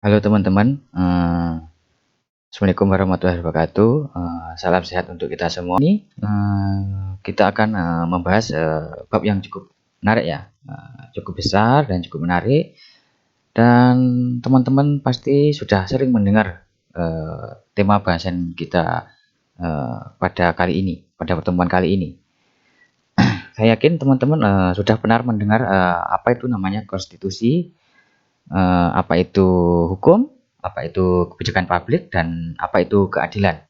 Halo teman-teman, Assalamualaikum warahmatullahi wabarakatuh. Salam sehat untuk kita semua. Ini kita akan membahas bab yang cukup menarik ya, cukup besar dan cukup menarik. Dan teman-teman pasti sudah sering mendengar tema bahasan kita pada pertemuan kali ini. Saya yakin teman-teman sudah pernah mendengar apa itu namanya konstitusi. Apa itu hukum, apa itu kebijakan publik, dan apa itu keadilan.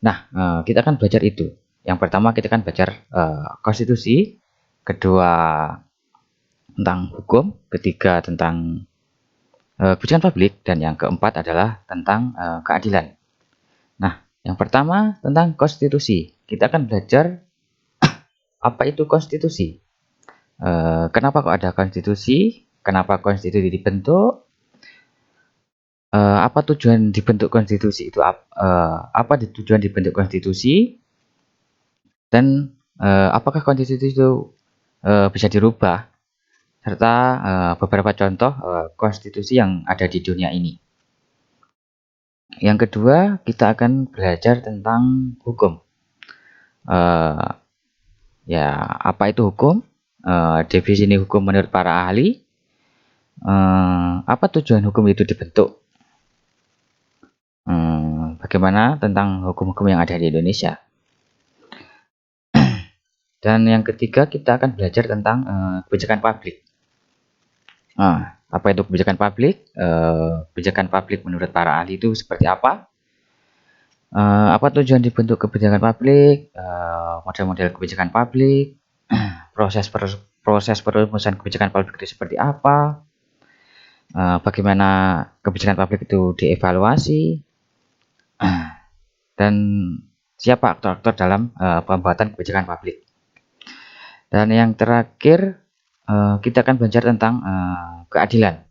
Nah, kita akan belajar itu. Yang pertama kita akan belajar konstitusi, kedua tentang hukum, ketiga tentang kebijakan publik, dan yang keempat adalah tentang keadilan. Nah, yang pertama tentang konstitusi. Kita akan belajar apa itu konstitusi. Kenapa kok ada konstitusi? Kenapa konstitusi dibentuk? Apa tujuan dibentuk konstitusi itu? Apa tujuan dibentuk konstitusi? Dan apakah konstitusi itu bisa dirubah? Serta beberapa contoh konstitusi yang ada di dunia ini. Yang kedua, kita akan belajar tentang hukum. Ya, apa itu hukum? Definisi hukum menurut para ahli. Apa tujuan hukum itu dibentuk? Bagaimana tentang hukum-hukum yang ada di Indonesia? Dan yang ketiga kita akan belajar tentang kebijakan publik. Apa itu kebijakan publik? Kebijakan publik menurut para ahli itu seperti apa? Apa tujuan dibentuk kebijakan publik? Model-model kebijakan publik? proses perumusan kebijakan publik itu seperti apa? Bagaimana kebijakan publik itu dievaluasi? Dan siapa aktor-aktor dalam pembuatan kebijakan publik? Dan yang terakhir kita akan belajar tentang keadilan.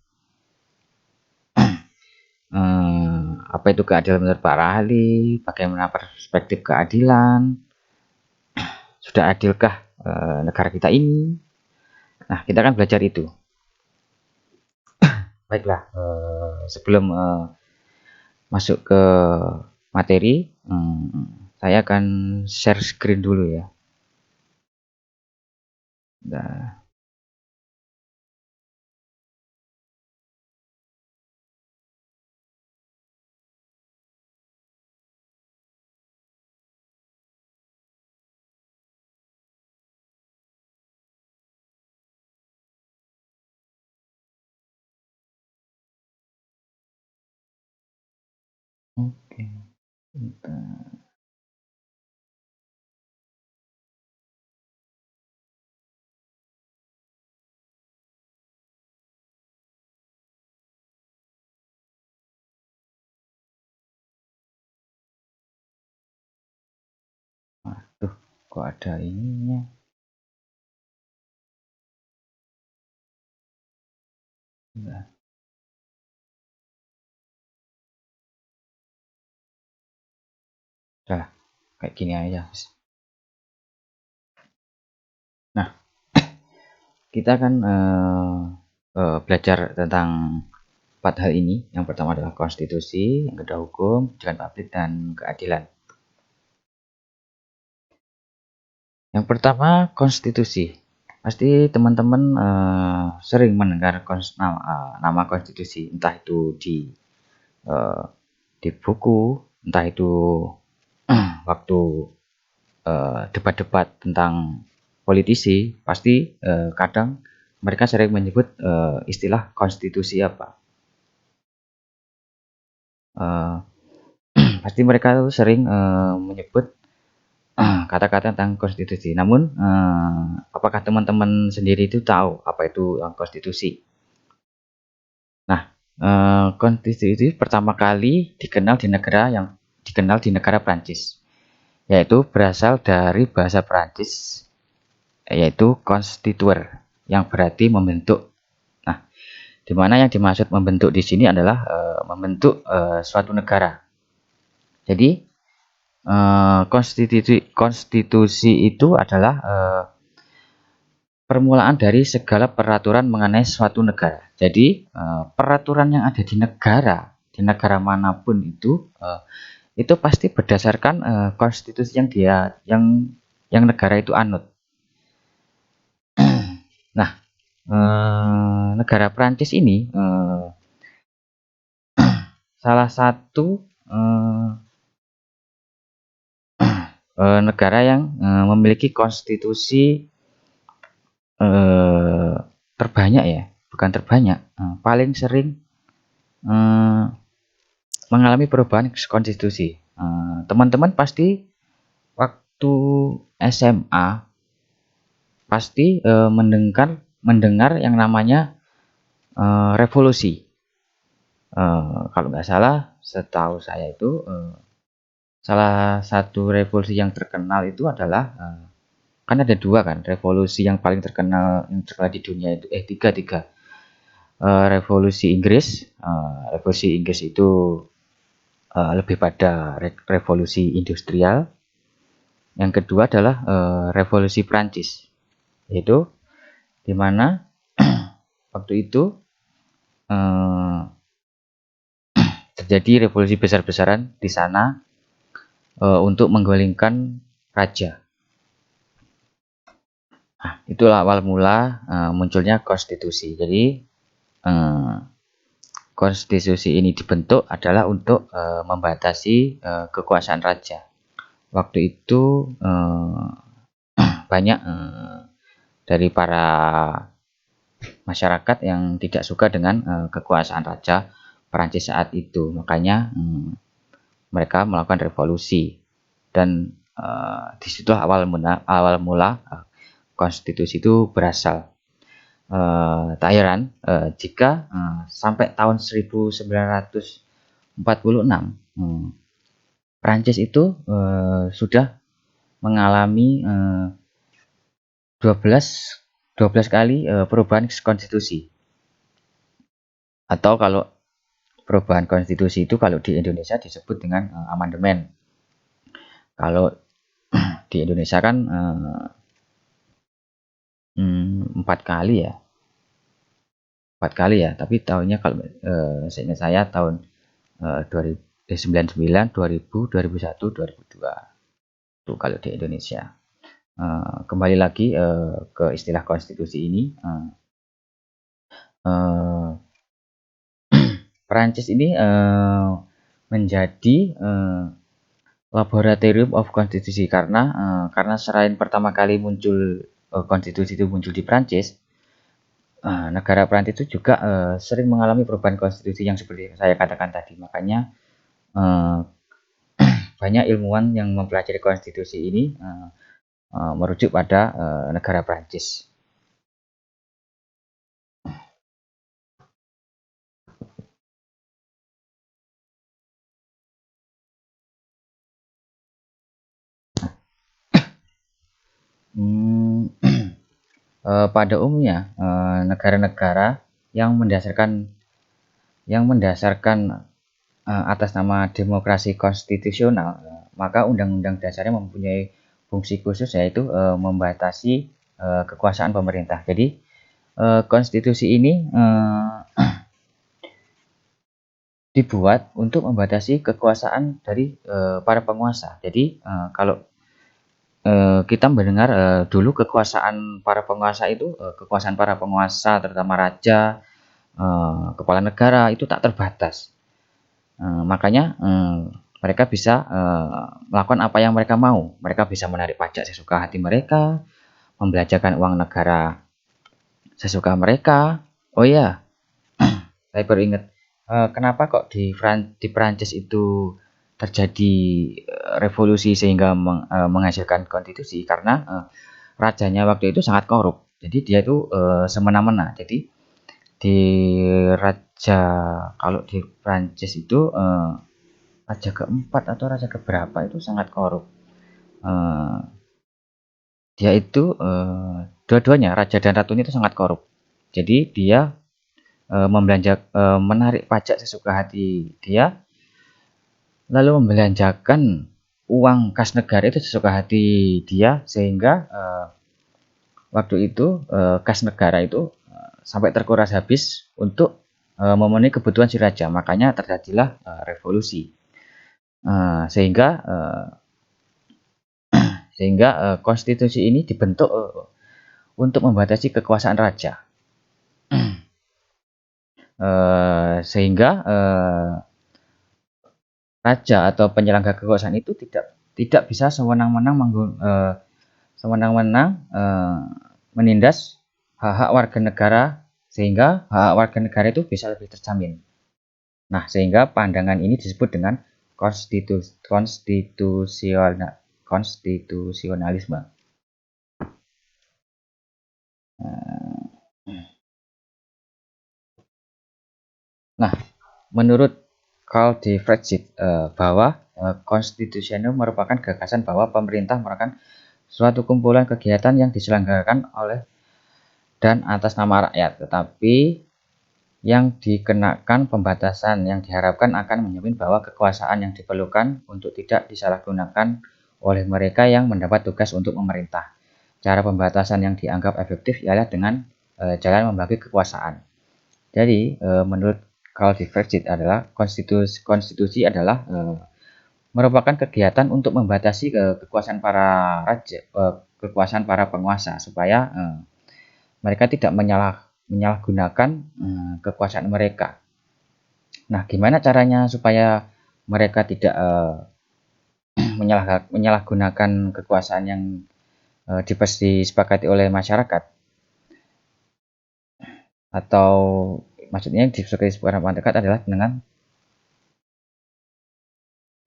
Apa itu keadilan menurut para ahli? Bagaimana perspektif keadilan? Sudah adilkah negara kita ini? Nah, kita akan belajar itu. Baiklah, sebelum masuk ke materi, saya akan share screen dulu ya. Nah. Oke. Aduh, kok ada ininya? Nah. Udah, kayak gini aja. Nah, kita akan belajar tentang 4 hal ini. Yang pertama adalah konstitusi, yang kedua hukum, kebijakan publik, dan keadilan. Yang pertama, konstitusi. Pasti teman-teman sering mendengar nama konstitusi, entah itu di buku, entah itu waktu debat-debat tentang politisi, pasti kadang mereka sering menyebut istilah konstitusi apa. Pasti mereka sering menyebut kata-kata tentang konstitusi. Namun, apakah teman-teman sendiri itu tahu apa itu konstitusi? Nah, konstitusi pertama kali dikenal di negara Prancis, yaitu berasal dari bahasa Prancis, yaitu constituer, yang berarti membentuk. Nah, di mana yang dimaksud membentuk di sini adalah membentuk suatu negara. Jadi konstitusi itu adalah permulaan dari segala peraturan mengenai suatu negara. Jadi peraturan yang ada di negara manapun itu pasti berdasarkan konstitusi yang negara itu anut. Nah, negara Prancis ini salah satu negara yang memiliki konstitusi terbanyak ya, bukan terbanyak, paling sering mengalami perubahan konstitusi. Teman-teman pasti waktu SMA pasti mendengar yang namanya revolusi. Kalau nggak salah, setahu saya itu salah satu revolusi yang terkenal itu adalah kan ada dua kan, revolusi yang paling terkenal di dunia itu tiga. Revolusi Inggris. Revolusi Inggris itu lebih pada revolusi industrial. Yang kedua adalah revolusi Prancis, yaitu di mana waktu itu terjadi revolusi besar-besaran di sana untuk menggulingkan raja. Nah, itulah awal mula munculnya konstitusi. Jadi konstitusi ini dibentuk adalah untuk membatasi kekuasaan raja. Waktu itu banyak dari para masyarakat yang tidak suka dengan kekuasaan raja Perancis saat itu. Makanya mereka melakukan revolusi, dan disitulah awal mula konstitusi itu berasal. Tak heran jika sampai tahun 1946 Prancis itu sudah mengalami 12 kali perubahan konstitusi. Atau kalau perubahan konstitusi itu kalau di Indonesia disebut dengan amandemen. Kalau di Indonesia kan 4 kali ya. 4 kali ya, tapi tahunnya kalau seingat saya tahun 99, 2000, 2001, 2002. Itu kalau di Indonesia. Kembali lagi ke istilah konstitusi ini. Perancis ini menjadi laboratorium of konstitusi karena selain pertama kali muncul konstitusi itu muncul di Perancis, negara Perancis itu juga sering mengalami perubahan konstitusi yang seperti saya katakan tadi. Makanya banyak ilmuwan yang mempelajari konstitusi ini merujuk pada negara Perancis. Pada umumnya negara-negara yang mendasarkan atas nama demokrasi konstitusional, maka undang-undang dasarnya mempunyai fungsi khusus, yaitu membatasi kekuasaan pemerintah. Jadi konstitusi ini dibuat untuk membatasi kekuasaan dari para penguasa. Jadi kalau kita mendengar dulu kekuasaan para penguasa itu, kekuasaan para penguasa terutama raja, kepala negara itu tak terbatas. Makanya mereka bisa melakukan apa yang mereka mau. Mereka bisa menarik pajak sesuka hati mereka, membelanjakan uang negara sesuka mereka. Oh iya, saya baru ingat, kenapa kok di Prancis itu terjadi revolusi sehingga menghasilkan konstitusi, karena rajanya waktu itu sangat korup. Jadi dia itu semena-mena. Jadi kalau di Prancis itu raja keempat atau raja keberapa itu sangat korup. Dia itu dua-duanya, raja dan ratunya itu sangat korup. Jadi dia menarik pajak sesuka hati dia, lalu membelanjakan uang kas negara itu sesuka hati dia, sehingga waktu itu kas negara itu sampai terkuras habis untuk memenuhi kebutuhan si raja. Makanya terjadilah revolusi. Sehingga konstitusi ini dibentuk untuk membatasi kekuasaan raja. Sehingga raja atau penyelenggara kekuasaan itu tidak bisa sewenang-wenang menindas hak-hak warga negara, sehingga hak warga negara itu bisa lebih terjamin. Nah, sehingga pandangan ini disebut dengan konstitusionalisme. Nah, menurut Karl de Freycinet bahwa konstitusional merupakan gagasan bahwa pemerintah merupakan suatu kumpulan kegiatan yang diselenggarakan oleh dan atas nama rakyat, tetapi yang dikenakan pembatasan yang diharapkan akan menjamin bahwa kekuasaan yang diperlukan untuk tidak disalahgunakan oleh mereka yang mendapat tugas untuk memerintah. Cara pembatasan yang dianggap efektif ialah dengan jalan membagi kekuasaan. Jadi, menurut Karl de Freycinet adalah konstitusi adalah merupakan kegiatan untuk membatasi kekuasaan para raja, kekuasaan para penguasa, supaya mereka tidak menyalahgunakan kekuasaan mereka. Nah, gimana caranya supaya mereka tidak menyalahgunakan kekuasaan yang disepakati oleh masyarakat? Atau maksudnya yang disepakati oleh masyarakat adalah dengan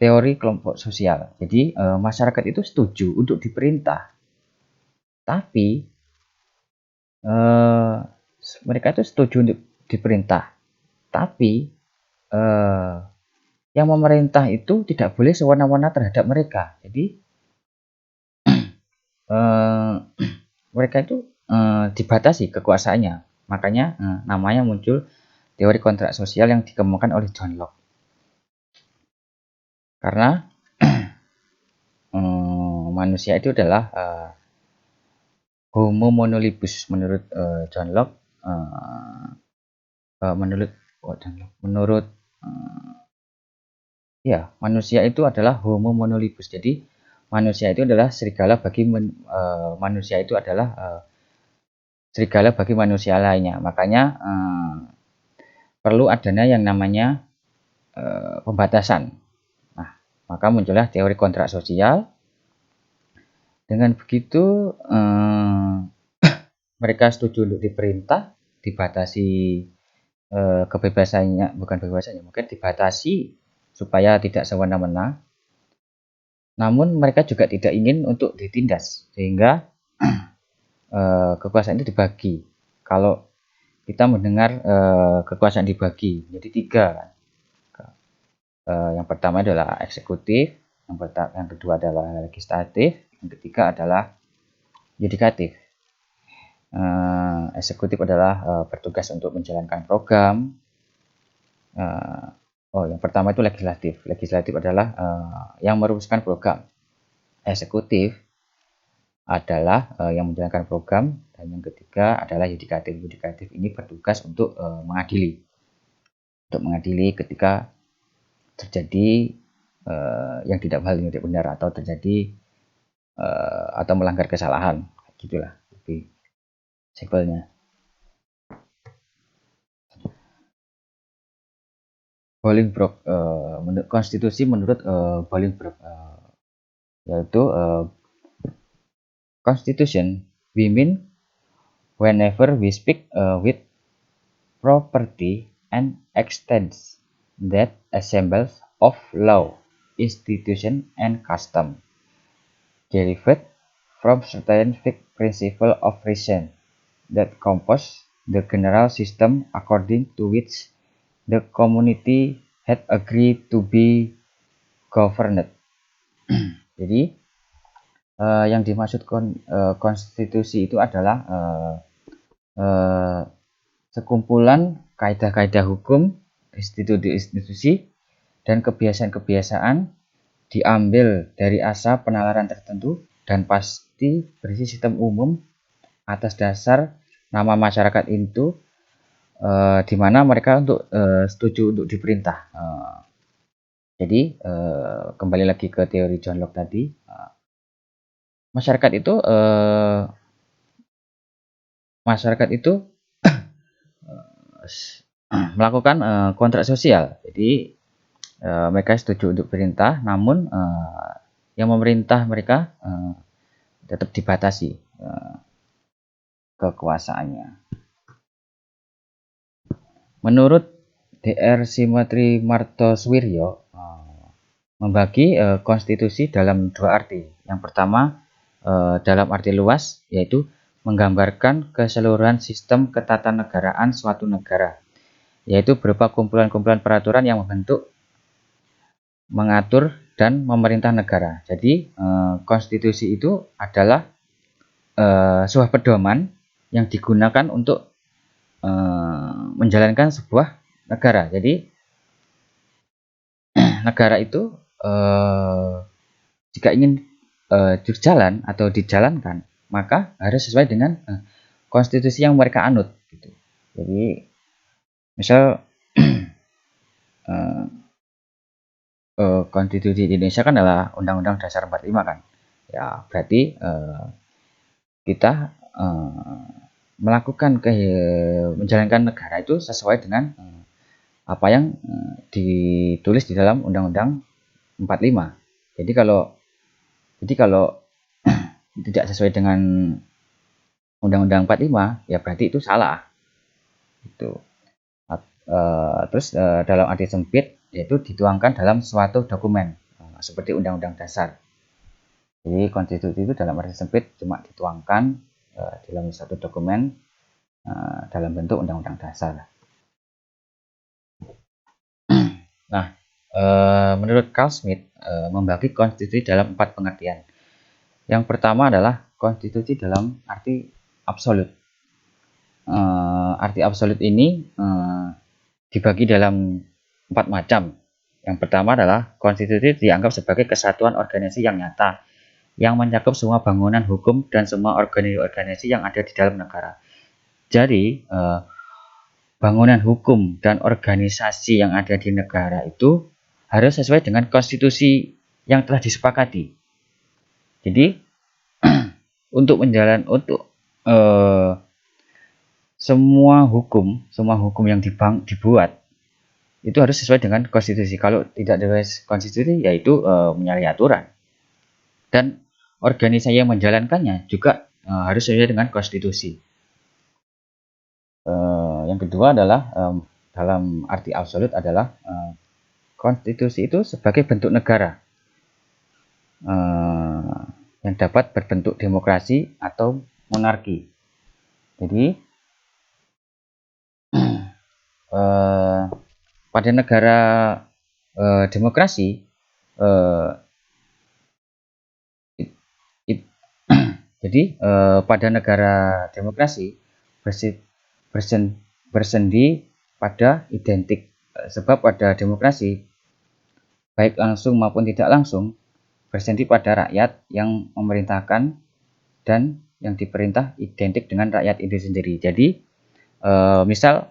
teori kelompok sosial. Jadi masyarakat itu setuju untuk diperintah, tapi mereka itu setuju untuk diperintah, tapi yang memerintah itu tidak boleh sewenang-wenang terhadap mereka. Jadi mereka itu dibatasi kekuasaannya. Makanya namanya muncul teori kontrak sosial yang dikembangkan oleh John Locke. Karena manusia itu adalah homo monolibus menurut John Locke. Manusia itu adalah homo monolibus. Jadi manusia itu adalah serigala bagi serigala bagi manusia lainnya. Makanya perlu adanya yang namanya pembatasan. Nah, maka muncullah teori kontrak sosial. Dengan begitu mereka setuju untuk diperintah, dibatasi kebebasannya, bukan kebebasannya, mungkin dibatasi supaya tidak sewenang-wenang. Namun mereka juga tidak ingin untuk ditindas, sehingga kekuasaan itu dibagi. Kalau kita mendengar kekuasaan dibagi jadi 3, yang pertama adalah eksekutif, yang kedua adalah legislatif, yang ketiga adalah yudikatif. Eksekutif adalah bertugas untuk menjalankan program. Yang pertama itu legislatif. Legislatif adalah yang merumuskan program. Eksekutif adalah yang menjalankan program, dan yang ketiga adalah yudikatif. Yudikatif ini bertugas untuk mengadili. Untuk mengadili ketika terjadi yang tidak benar atau terjadi atau melanggar kesalahan, gitulah lebih simpelnya. Bolingbroke, menurut konstitusi menurut Bolingbroke, yaitu constitution we mean whenever we speak with property and extents that assembles of law, institution, and custom derived from certain fixed principle of reason that compose the general system according to which the community had agreed to be governed. Jadi yang dimaksud konstitusi itu adalah sekumpulan kaidah-kaidah hukum, institusi, dan kebiasaan-kebiasaan diambil dari asal penalaran tertentu dan pasti berisi sistem umum atas dasar nama masyarakat itu di mana mereka setuju untuk diperintah. Jadi kembali lagi ke teori John Locke tadi, masyarakat itu melakukan kontrak sosial. Jadi mereka setuju untuk perintah, namun yang memerintah mereka tetap dibatasi kekuasaannya. Menurut Dr. Simetri Martoswiryo membagi konstitusi dalam dua arti. Yang pertama dalam arti luas, yaitu menggambarkan keseluruhan sistem ketatanegaraan suatu negara, yaitu berupa kumpulan-kumpulan peraturan yang membentuk, mengatur, dan memerintah negara. Jadi konstitusi itu adalah sebuah pedoman yang digunakan untuk menjalankan sebuah negara. Jadi negara itu jika ingin berjalan atau dijalankan, maka harus sesuai dengan konstitusi yang mereka anut. Gitu. Jadi misal konstitusi di Indonesia kan adalah Undang-Undang Dasar 45 kan. Ya berarti kita melakukan menjalankan negara itu sesuai dengan apa yang ditulis di dalam Undang-Undang 45. Jadi kalau tidak sesuai dengan Undang-Undang 45, ya berarti itu salah. Itu. Terus dalam arti sempit, yaitu dituangkan dalam suatu dokumen seperti Undang-Undang Dasar. Jadi konstitusi itu dalam arti sempit cuma dituangkan dalam suatu dokumen dalam bentuk Undang-Undang Dasar. Nah, menurut Carl Smith membagi konstitusi dalam 4 pengertian. Yang pertama adalah konstitusi dalam arti absolut. Arti absolut ini dibagi dalam 4 macam. Yang pertama adalah konstitusi dianggap sebagai kesatuan organisasi yang nyata, yang mencakup semua bangunan hukum dan semua organisasi yang ada di dalam negara. Jadi, bangunan hukum dan organisasi yang ada di negara itu harus sesuai dengan konstitusi yang telah disepakati. Jadi, untuk semua hukum yang dibuat itu harus sesuai dengan konstitusi. Kalau tidak sesuai konstitusi, yaitu menyalahi aturan. Dan organisasi yang menjalankannya juga harus sesuai dengan konstitusi. Yang kedua adalah dalam arti absolut adalah konstitusi itu sebagai bentuk negara yang dapat berbentuk demokrasi atau monarki. Jadi pada negara demokrasi pada negara demokrasi bersendi pada identik, sebab pada demokrasi baik langsung maupun tidak langsung bersendi pada rakyat yang memerintahkan dan yang diperintah identik dengan rakyat itu sendiri. Jadi misal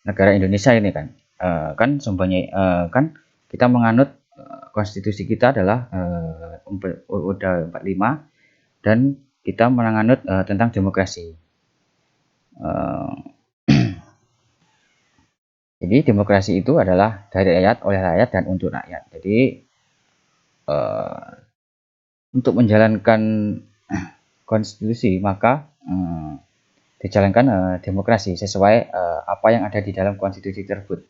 negara Indonesia ini kan sumbernya kan kita menganut konstitusi kita adalah UUD 45 dan kita menganut tentang demokrasi. Jadi demokrasi itu adalah dari rakyat, oleh rakyat, dan untuk rakyat. Jadi untuk menjalankan konstitusi maka dijalankan demokrasi sesuai apa yang ada di dalam konstitusi tersebut.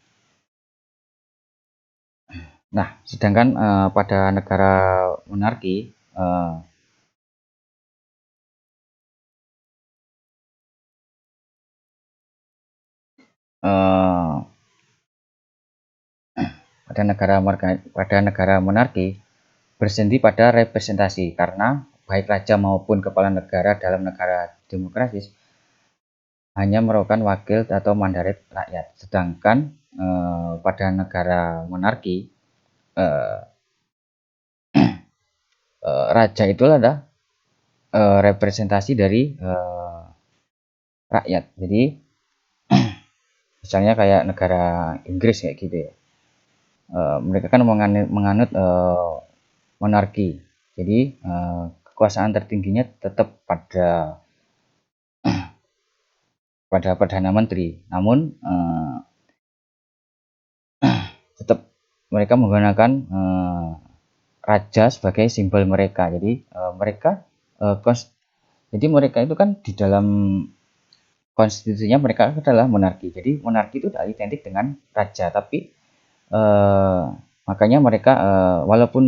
Nah, sedangkan pada negara monarki pada negara monarki bersendi pada representasi, karena baik raja maupun kepala negara dalam negara demokratis hanya merupakan wakil atau mandarin rakyat. Sedangkan pada negara monarki raja itu adalah representasi dari rakyat. Jadi misalnya kayak negara Inggris kayak gitu ya. Mereka kan menganut monarki. Jadi kekuasaan tertingginya tetap pada perdana menteri. Namun tetap mereka menggunakan raja sebagai simbol mereka. Jadi mereka itu kan di dalam konstitusinya mereka adalah monarki. Jadi monarki itu tidak identik dengan raja, tapi makanya mereka walaupun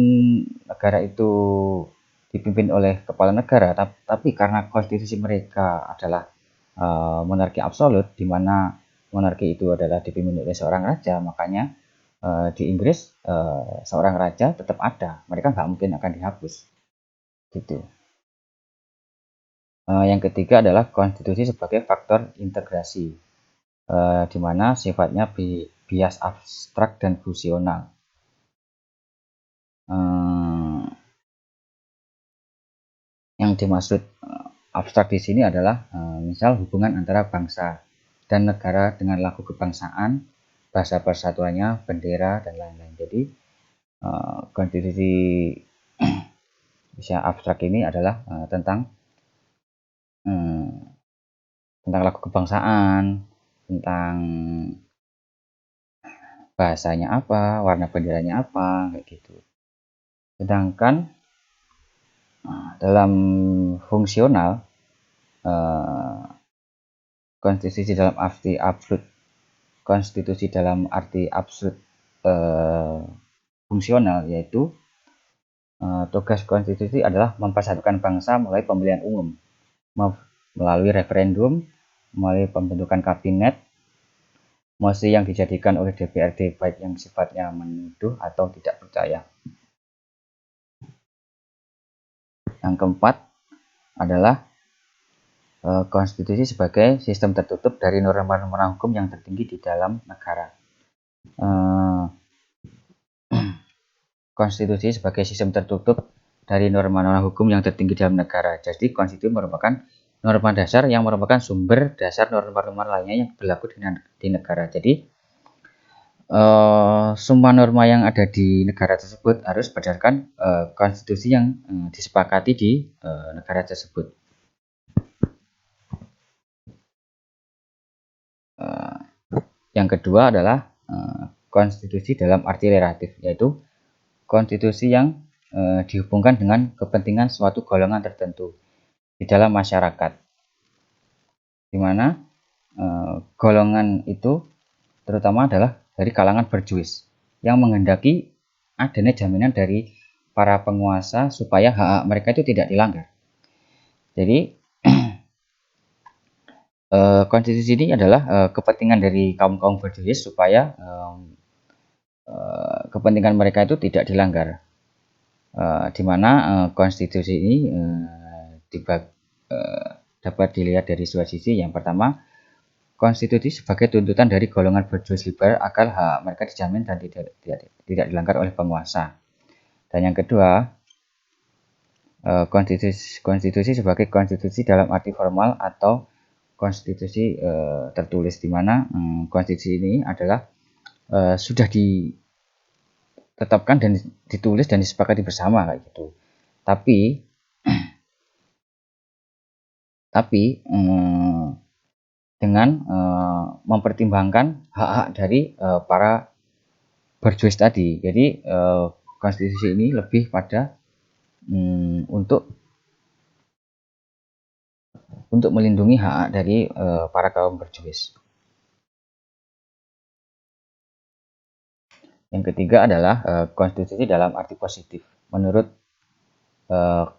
negara itu dipimpin oleh kepala negara, tapi karena konstitusi mereka adalah monarki absolut, di mana monarki itu adalah dipimpin oleh seorang raja, makanya di Inggris seorang raja tetap ada, mereka nggak mungkin akan dihapus, gitu. Yang ketiga adalah konstitusi sebagai faktor integrasi, di mana sifatnya bias abstrak dan fusional. Yang dimaksud abstrak di sini adalah misal hubungan antara bangsa dan negara dengan laku kebangsaan, bahasa persatuannya, bendera, dan lain-lain. Jadi konstitusi bisa abstrak ini adalah tentang laku kebangsaan, tentang bahasanya apa, warna benderanya apa, kayak gitu. Sedangkan dalam fungsional, konstitusi dalam arti absolut fungsional, yaitu tugas konstitusi adalah mempersatukan bangsa melalui pemilihan umum, melalui referendum, melalui pembentukan kabinet, mosi yang dijadikan oleh DPRD baik yang sifatnya menuduh atau tidak percaya. Yang keempat adalah konstitusi sebagai sistem tertutup dari norma-norma hukum yang tertinggi di dalam negara. Konstitusi sebagai sistem tertutup dari norma-norma hukum yang tertinggi dalam negara. Jadi konstitusi merupakan norma dasar yang merupakan sumber dasar norma-norma lainnya yang berlaku di negara. Jadi semua norma yang ada di negara tersebut harus berdasarkan konstitusi yang disepakati di negara tersebut. Yang kedua adalah konstitusi dalam arti relatif, yaitu konstitusi yang dihubungkan dengan kepentingan suatu golongan tertentu di dalam masyarakat, di mana golongan itu terutama adalah dari kalangan berjuis yang menghendaki adanya jaminan dari para penguasa supaya hak mereka itu tidak dilanggar. Jadi konstitusi ini adalah kepentingan dari kaum berjuis supaya kepentingan mereka itu tidak dilanggar, di mana konstitusi ini dapat dilihat dari dua sisi. Yang pertama, konstitusi sebagai tuntutan dari golongan berjuis liberal agar hak mereka dijamin dan tidak dilanggar oleh penguasa. Dan yang kedua, konstitusi sebagai konstitusi dalam arti formal atau konstitusi tertulis, di mana konstitusi ini adalah sudah ditetapkan dan ditulis dan disepakati bersama kayak gitu. Tapi dengan mempertimbangkan hak-hak dari para berjuis tadi. Jadi konstitusi ini lebih pada untuk melindungi hak dari para kaum berjuis. Yang ketiga adalah konstitusi dalam arti positif. Menurut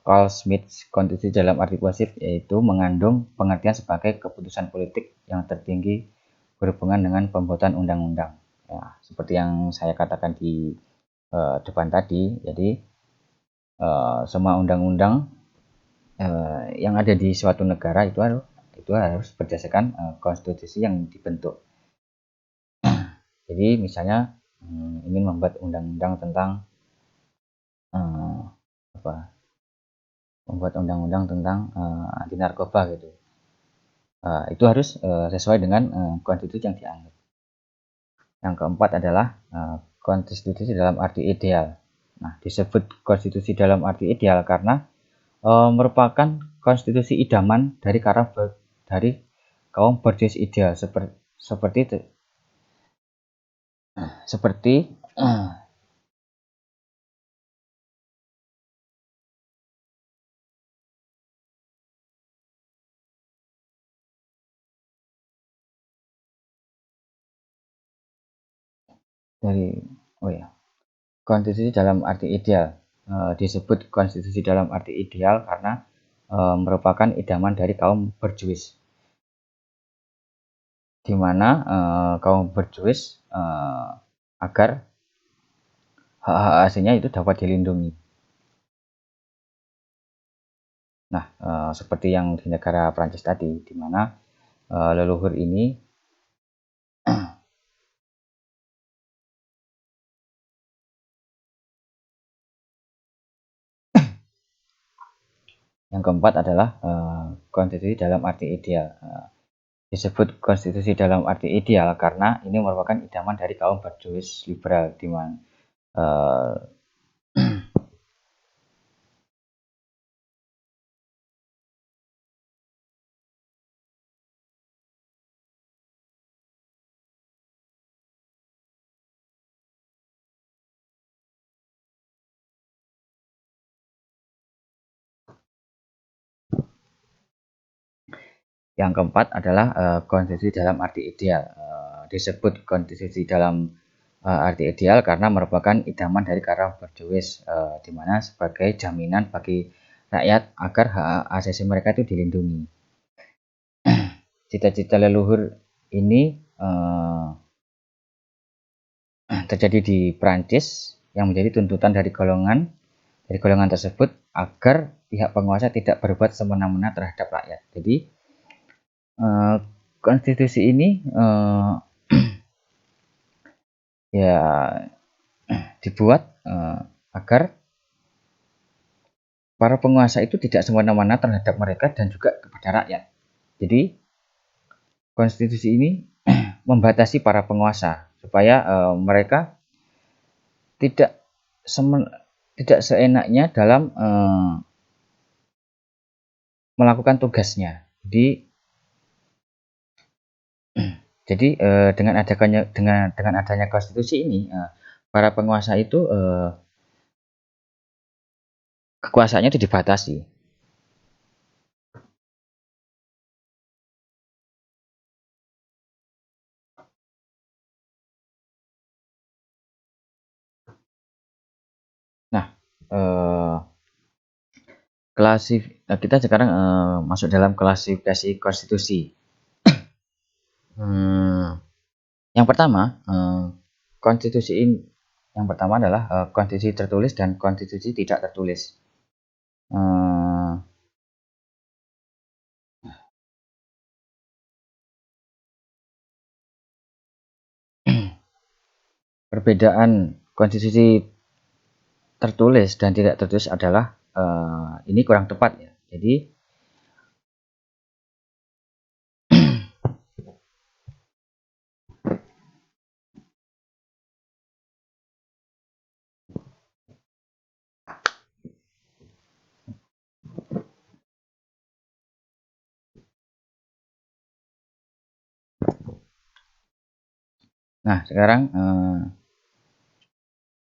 Carl Schmitt, konstitusi dalam arti positif yaitu mengandung pengertian sebagai keputusan politik yang tertinggi berhubungan dengan pembuatan undang-undang. Ya, seperti yang saya katakan di depan tadi, jadi semua undang-undang yang ada di suatu negara itu harus berdasarkan konstitusi yang dibentuk. Jadi misalnya ingin membuat undang-undang tentang membuat undang-undang tentang anti narkoba gitu. Itu harus sesuai dengan konstitusi yang dianut. Yang keempat adalah konstitusi dalam arti ideal. Nah, disebut konstitusi dalam arti ideal karena merupakan konstitusi idaman dari kaum berjuang ideal seperti itu, seperti dari konstitusi dalam arti ideal. Disebut konstitusi dalam arti ideal karena merupakan idaman dari kaum berjuang, di mana kaum berjuang agar hak-hak aslinya itu dapat dilindungi. Nah, seperti yang di negara Prancis tadi, di mana leluhur ini yang keempat adalah konstitusi dalam arti ideal. Disebut konstitusi dalam arti ideal karena ini merupakan idaman dari kaum berjuang liberal, di mana yang keempat adalah konstitusi dalam arti ideal. Disebut konstitusi dalam arti ideal karena merupakan idaman dari kaum berjuang, di mana sebagai jaminan bagi rakyat agar hak asasi mereka itu dilindungi. Cita-cita leluhur ini terjadi di Prancis yang menjadi tuntutan dari golongan tersebut agar pihak penguasa tidak berbuat semena-mena terhadap rakyat. Jadi konstitusi ini ya dibuat agar para penguasa itu tidak semena-mena terhadap mereka dan juga kepada rakyat. Jadi konstitusi ini membatasi para penguasa supaya mereka tidak seenaknya dalam melakukan tugasnya. Jadi dengan adanya konstitusi ini, para penguasa itu kekuasaannya itu dibatasi. Nah, kita sekarang masuk dalam klasifikasi konstitusi. Yang pertama, konstitusi ini yang pertama adalah konstitusi tertulis dan konstitusi tidak tertulis. Perbedaan konstitusi tertulis dan tidak tertulis adalah ini kurang tepat ya. Jadi nah sekarang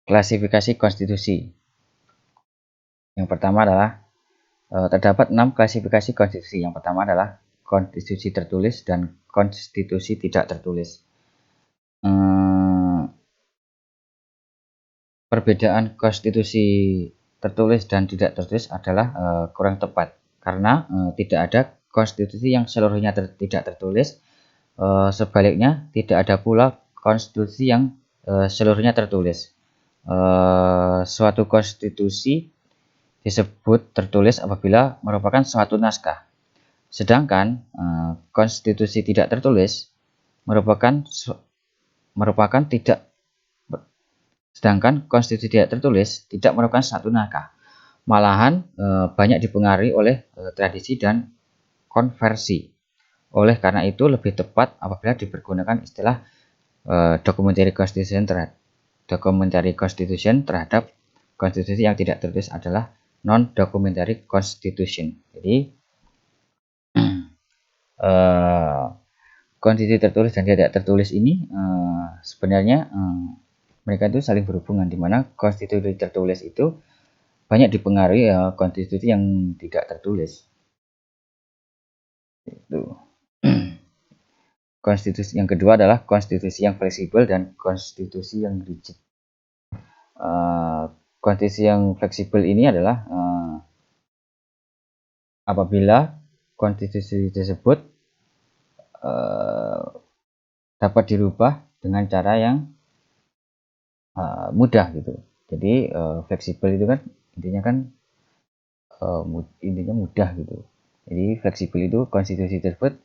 klasifikasi konstitusi. Yang pertama adalah terdapat 6 klasifikasi konstitusi. Yang pertama adalah konstitusi tertulis dan konstitusi tidak tertulis. Perbedaan konstitusi tertulis dan tidak tertulis adalah kurang tepat karena tidak ada konstitusi yang seluruhnya tidak tertulis. Sebaliknya tidak ada pula konstitusi yang seluruhnya tertulis. Suatu konstitusi disebut tertulis apabila merupakan suatu naskah. Sedangkan konstitusi tidak tertulis merupakan konstitusi tidak tertulis tidak merupakan satu naskah. Malahan banyak dipengaruhi oleh tradisi dan konversi. Oleh karena itu lebih tepat apabila dipergunakan istilah documentary constitution terhadap konstitusi yang tidak tertulis adalah non-documentary constitution. Jadi konstitusi tertulis dan tidak tertulis ini sebenarnya mereka itu saling berhubungan, di mana konstitusi tertulis itu banyak dipengaruhi konstitusi yang tidak tertulis. Itu. Konstitusi yang kedua adalah konstitusi yang fleksibel dan konstitusi yang rigid. Konstitusi yang fleksibel ini adalah apabila konstitusi tersebut dapat dirubah dengan cara yang mudah gitu. Jadi fleksibel itu kan intinya kan intinya mudah gitu. Jadi fleksibel itu konstitusi tersebut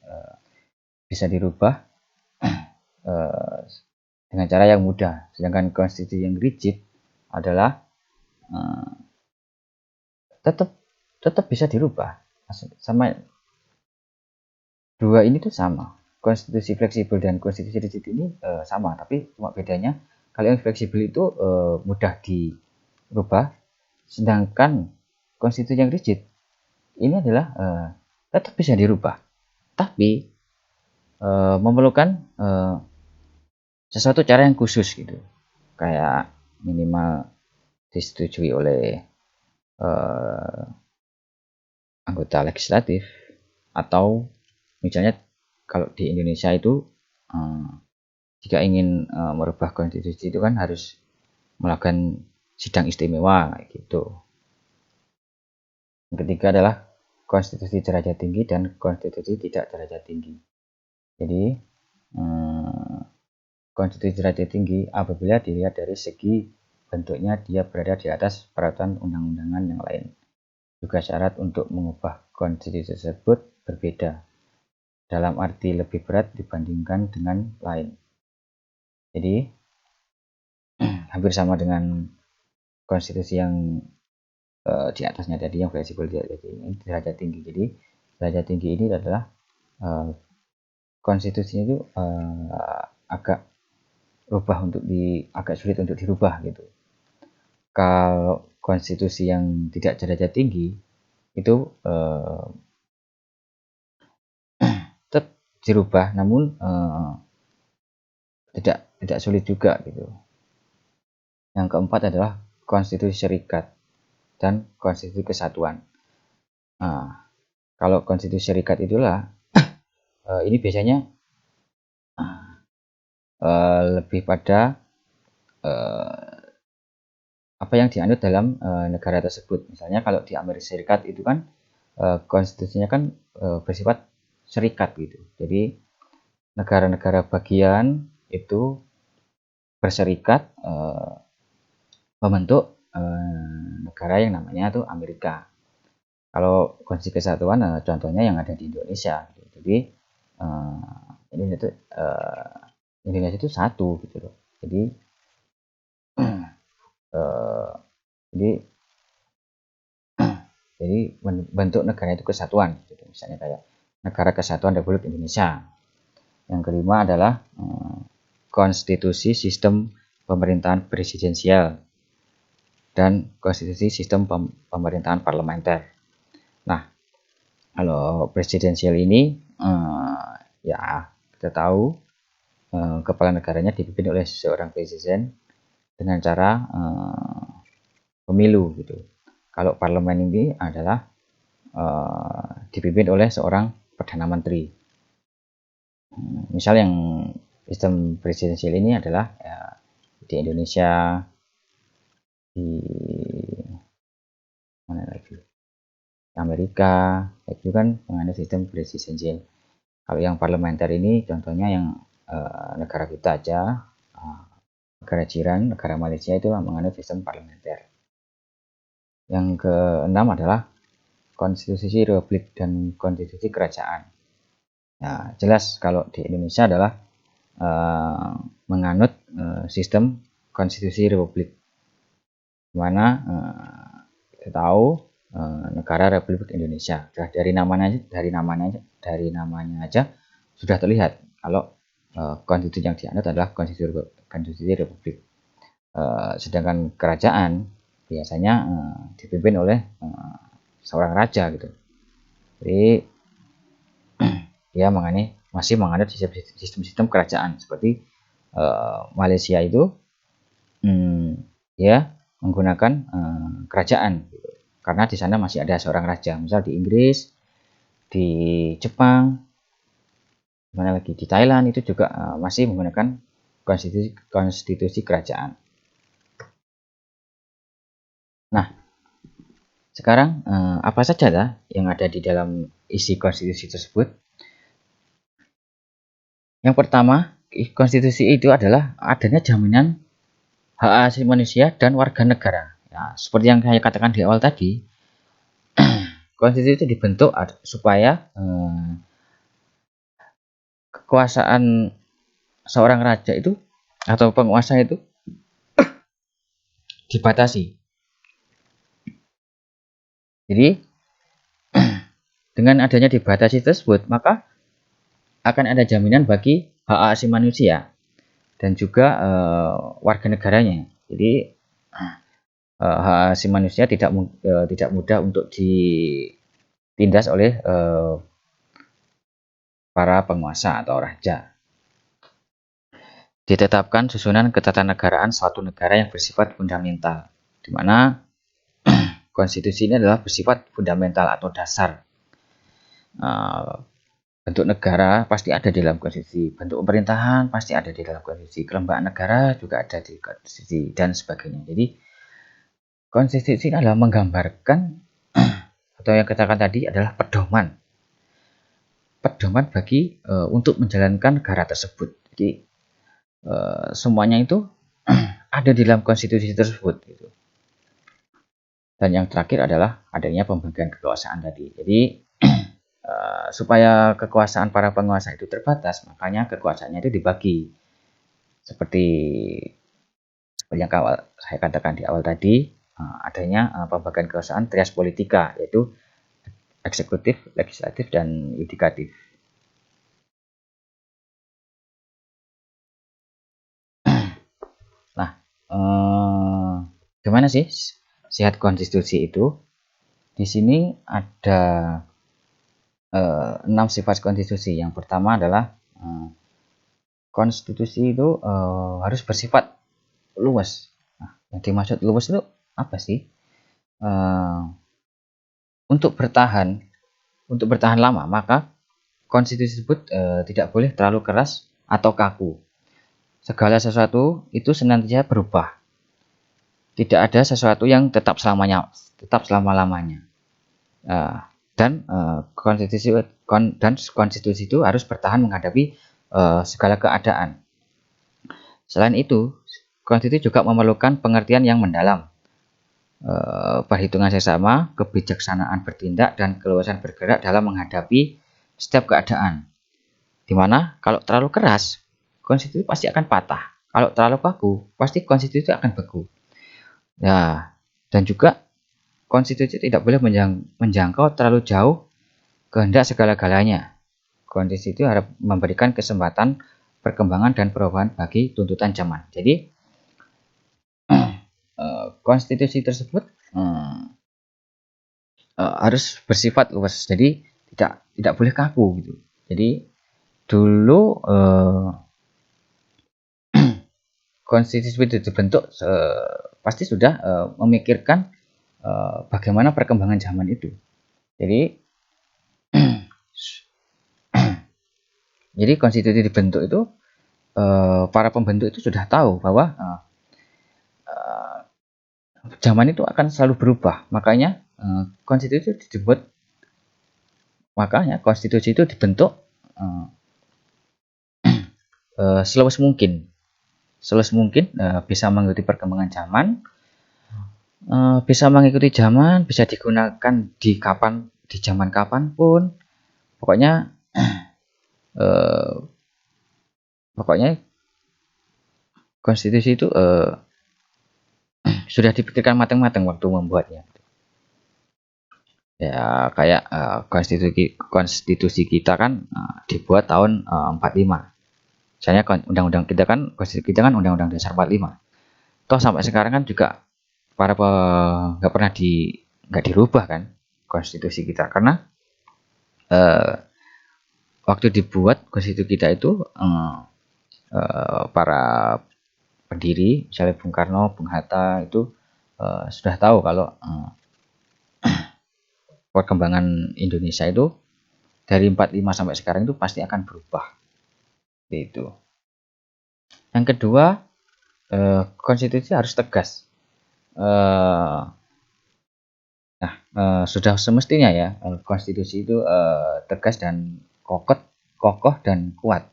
bisa dirubah dengan cara yang mudah. Sedangkan konstitusi yang rigid adalah tetap bisa dirubah. Sama dua ini tuh sama. Konstitusi fleksibel dan konstitusi rigid ini sama, tapi cuma bedanya kalau yang fleksibel itu mudah dirubah, sedangkan konstitusi yang rigid ini adalah tetap bisa dirubah, tapi memerlukan sesuatu cara yang khusus gitu, kayak minimal disetujui oleh anggota legislatif, atau misalnya kalau di Indonesia itu jika ingin merubah konstitusi itu kan harus melakukan sidang istimewa gitu. Yang ketiga adalah konstitusi derajat tinggi dan konstitusi tidak derajat tinggi. Jadi konstitusi derajat tinggi apabila dilihat dari segi bentuknya dia berada di atas peraturan undang-undangan yang lain. Juga syarat untuk mengubah konstitusi tersebut berbeda, dalam arti lebih berat dibandingkan dengan lain. Jadi hampir sama dengan konstitusi yang di atasnya tadi yang fleksibel derajat tinggi. Jadi derajat tinggi ini adalah konstitusinya itu agak sulit untuk dirubah gitu. Kalau konstitusi yang tidak derajat tinggi itu tetap dirubah, namun tidak sulit juga gitu. Yang keempat adalah konstitusi syarikat dan konstitusi kesatuan. Nah, kalau konstitusi syarikat itulah ini biasanya lebih pada apa yang dianut dalam negara tersebut. Misalnya kalau di Amerika Serikat itu kan konstitusinya kan bersifat serikat gitu. Jadi negara-negara bagian itu berserikat membentuk negara yang namanya tuh Amerika. Kalau konstitusi kesatuan contohnya yang ada di Indonesia gitu. Jadi Indonesia itu satu gitu loh. Jadi jadi bentuk negara itu kesatuan gitu. Misalnya kayak Negara Kesatuan Republik Indonesia. Yang kelima adalah konstitusi sistem pemerintahan presidensial dan konstitusi sistem pemerintahan parlementer. Nah, kalau presidensial ini ya kita tahu kepala negaranya dipimpin oleh seorang presiden dengan cara pemilu gitu. Kalau parlemen ini adalah dipimpin oleh seorang perdana menteri. Misal yang sistem presidensial ini adalah ya, di Indonesia, di mana lagi, Amerika itu kan menganut sistem presidensial. Kalau yang parlementer ini contohnya yang negara kita aja, negara jiran, negara Malaysia itu menganut sistem parlementer. Yang keenam adalah konstitusi republik dan konstitusi kerajaan. Nah, jelas kalau di Indonesia adalah menganut sistem konstitusi republik, mana kita tahu negara Republik Indonesia. Dari namanya aja sudah terlihat kalau konstitusi yang dianut adalah konstitusi republik. Sedangkan kerajaan biasanya dipimpin oleh seorang raja gitu. Jadi dia masih menganut sistem kerajaan seperti Malaysia itu dia menggunakan kerajaan gitu. Karena di sana masih ada seorang raja. Misal di Inggris, di Jepang, mana lagi di Thailand itu juga masih menggunakan konstitusi kerajaan. Nah, sekarang apa saja lah yang ada di dalam isi konstitusi tersebut? Yang pertama, konstitusi itu adalah adanya jaminan hak asasi manusia dan warga negara. Ya, seperti yang saya katakan di awal tadi, konstitusi itu dibentuk supaya kekuasaan seorang raja itu atau penguasa itu dibatasi. Jadi dengan adanya dibatasi tersebut, maka akan ada jaminan bagi hak asasi manusia dan juga warga negaranya. Jadi hak asasi manusia tidak mudah untuk ditindas oleh para penguasa atau raja. Ditetapkan susunan ketatanegaraan suatu negara yang bersifat fundamental, di mana konstitusi ini adalah bersifat fundamental atau dasar. Bentuk negara pasti ada di dalam konstitusi, bentuk pemerintahan pasti ada di dalam konstitusi, kelembagaan negara juga ada di konstitusi, dan sebagainya. Jadi konstitusi ini adalah menggambarkan atau yang katakan tadi adalah pedoman bagi untuk menjalankan negara tersebut. Jadi semuanya itu ada di dalam konstitusi tersebut gitu. Dan yang terakhir adalah adanya pembagian kekuasaan tadi. Jadi supaya kekuasaan para penguasa itu terbatas, makanya kekuasaannya itu dibagi. Seperti yang saya katakan di awal tadi, adanya pembagian kekuasaan trias politika, yaitu eksekutif, legislatif, dan yudikatif. Nah, gimana sih syarat konstitusi itu? Di sini ada 6 sifat konstitusi. Yang pertama adalah konstitusi itu harus bersifat luas. Nah, yang dimaksud luas itu apa sih? Untuk bertahan lama, maka konstitusi tersebut tidak boleh terlalu keras atau kaku. Segala sesuatu itu senantiasa berubah. Tidak ada sesuatu yang tetap selama-lamanya. Dan konstitusi itu harus bertahan menghadapi segala keadaan. Selain itu, konstitusi juga memerlukan pengertian yang mendalam, perhitungan seksama, kebijaksanaan bertindak, dan keluasan bergerak dalam menghadapi setiap keadaan. Dimana kalau terlalu keras, konstitusi pasti akan patah. Kalau terlalu kaku, pasti konstitusi akan beku. Ya, dan juga konstitusi tidak boleh menjangkau terlalu jauh kehendak segala-galanya. Konstitusi itu harus memberikan kesempatan perkembangan dan perubahan bagi tuntutan zaman. Jadi konstitusi tersebut harus bersifat luas. Jadi tidak boleh kaku gitu. Jadi dulu konstitusi itu dibentuk pasti sudah memikirkan bagaimana perkembangan zaman itu. Jadi konstitusi dibentuk itu para pembentuk itu sudah tahu bahwa zaman itu akan selalu berubah. Makanya konstitusi itu dibentuk seluas mungkin bisa mengikuti perkembangan zaman, bisa mengikuti zaman, bisa digunakan di zaman kapanpun. Pokoknya konstitusi itu sudah dipikirkan matang-matang waktu membuatnya. Ya kayak konstitusi kita kan dibuat tahun 45. Misalnya undang-undang kita kan konstitusi kita kan undang-undang dasar 45. Toh sampai sekarang kan juga nggak pernah nggak dirubah kan konstitusi kita, karena eh, waktu dibuat konstitusi kita itu para pendiri misalnya Bung Karno, Bung Hatta itu sudah tahu kalau perkembangan Indonesia itu dari 45 sampai sekarang itu pasti akan berubah. Itu. Yang kedua, konstitusi harus tegas. Sudah semestinya ya konstitusi itu tegas dan kokoh dan kuat,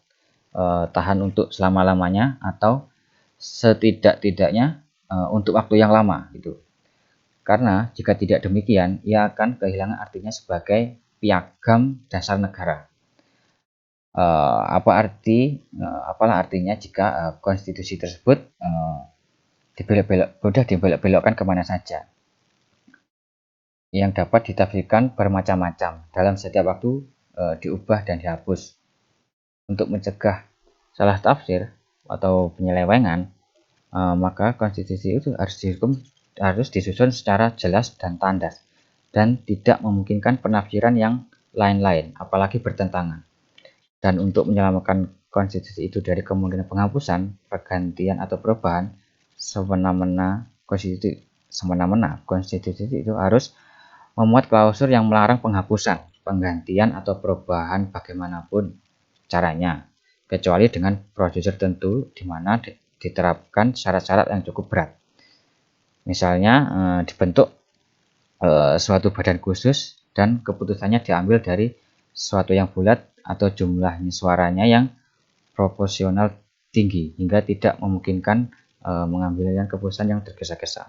tahan untuk selama-lamanya atau setidak-tidaknya untuk waktu yang lama gitu. Karena jika tidak demikian, ia akan kehilangan artinya sebagai piagam dasar negara. Apalah artinya jika konstitusi tersebut dibelok-belokkan kemana saja, yang dapat ditafsirkan bermacam-macam dalam setiap waktu, diubah dan dihapus. Untuk mencegah salah tafsir atau penyelewengan, maka konstitusi itu harus disusun secara jelas dan tandas, dan tidak memungkinkan penafsiran yang lain-lain, apalagi bertentangan. Dan untuk menyelamatkan konstitusi itu dari kemungkinan penghapusan, pergantian atau perubahan konstitusi itu harus memuat klausul yang melarang penghapusan, penggantian atau perubahan bagaimanapun caranya, kecuali dengan prosedur tertentu di mana diterapkan syarat-syarat yang cukup berat. Misalnya dibentuk suatu badan khusus dan keputusannya diambil dari suatu yang bulat atau jumlahnya suaranya yang proporsional tinggi hingga tidak memungkinkan mengambil keputusan yang tergesa-gesa.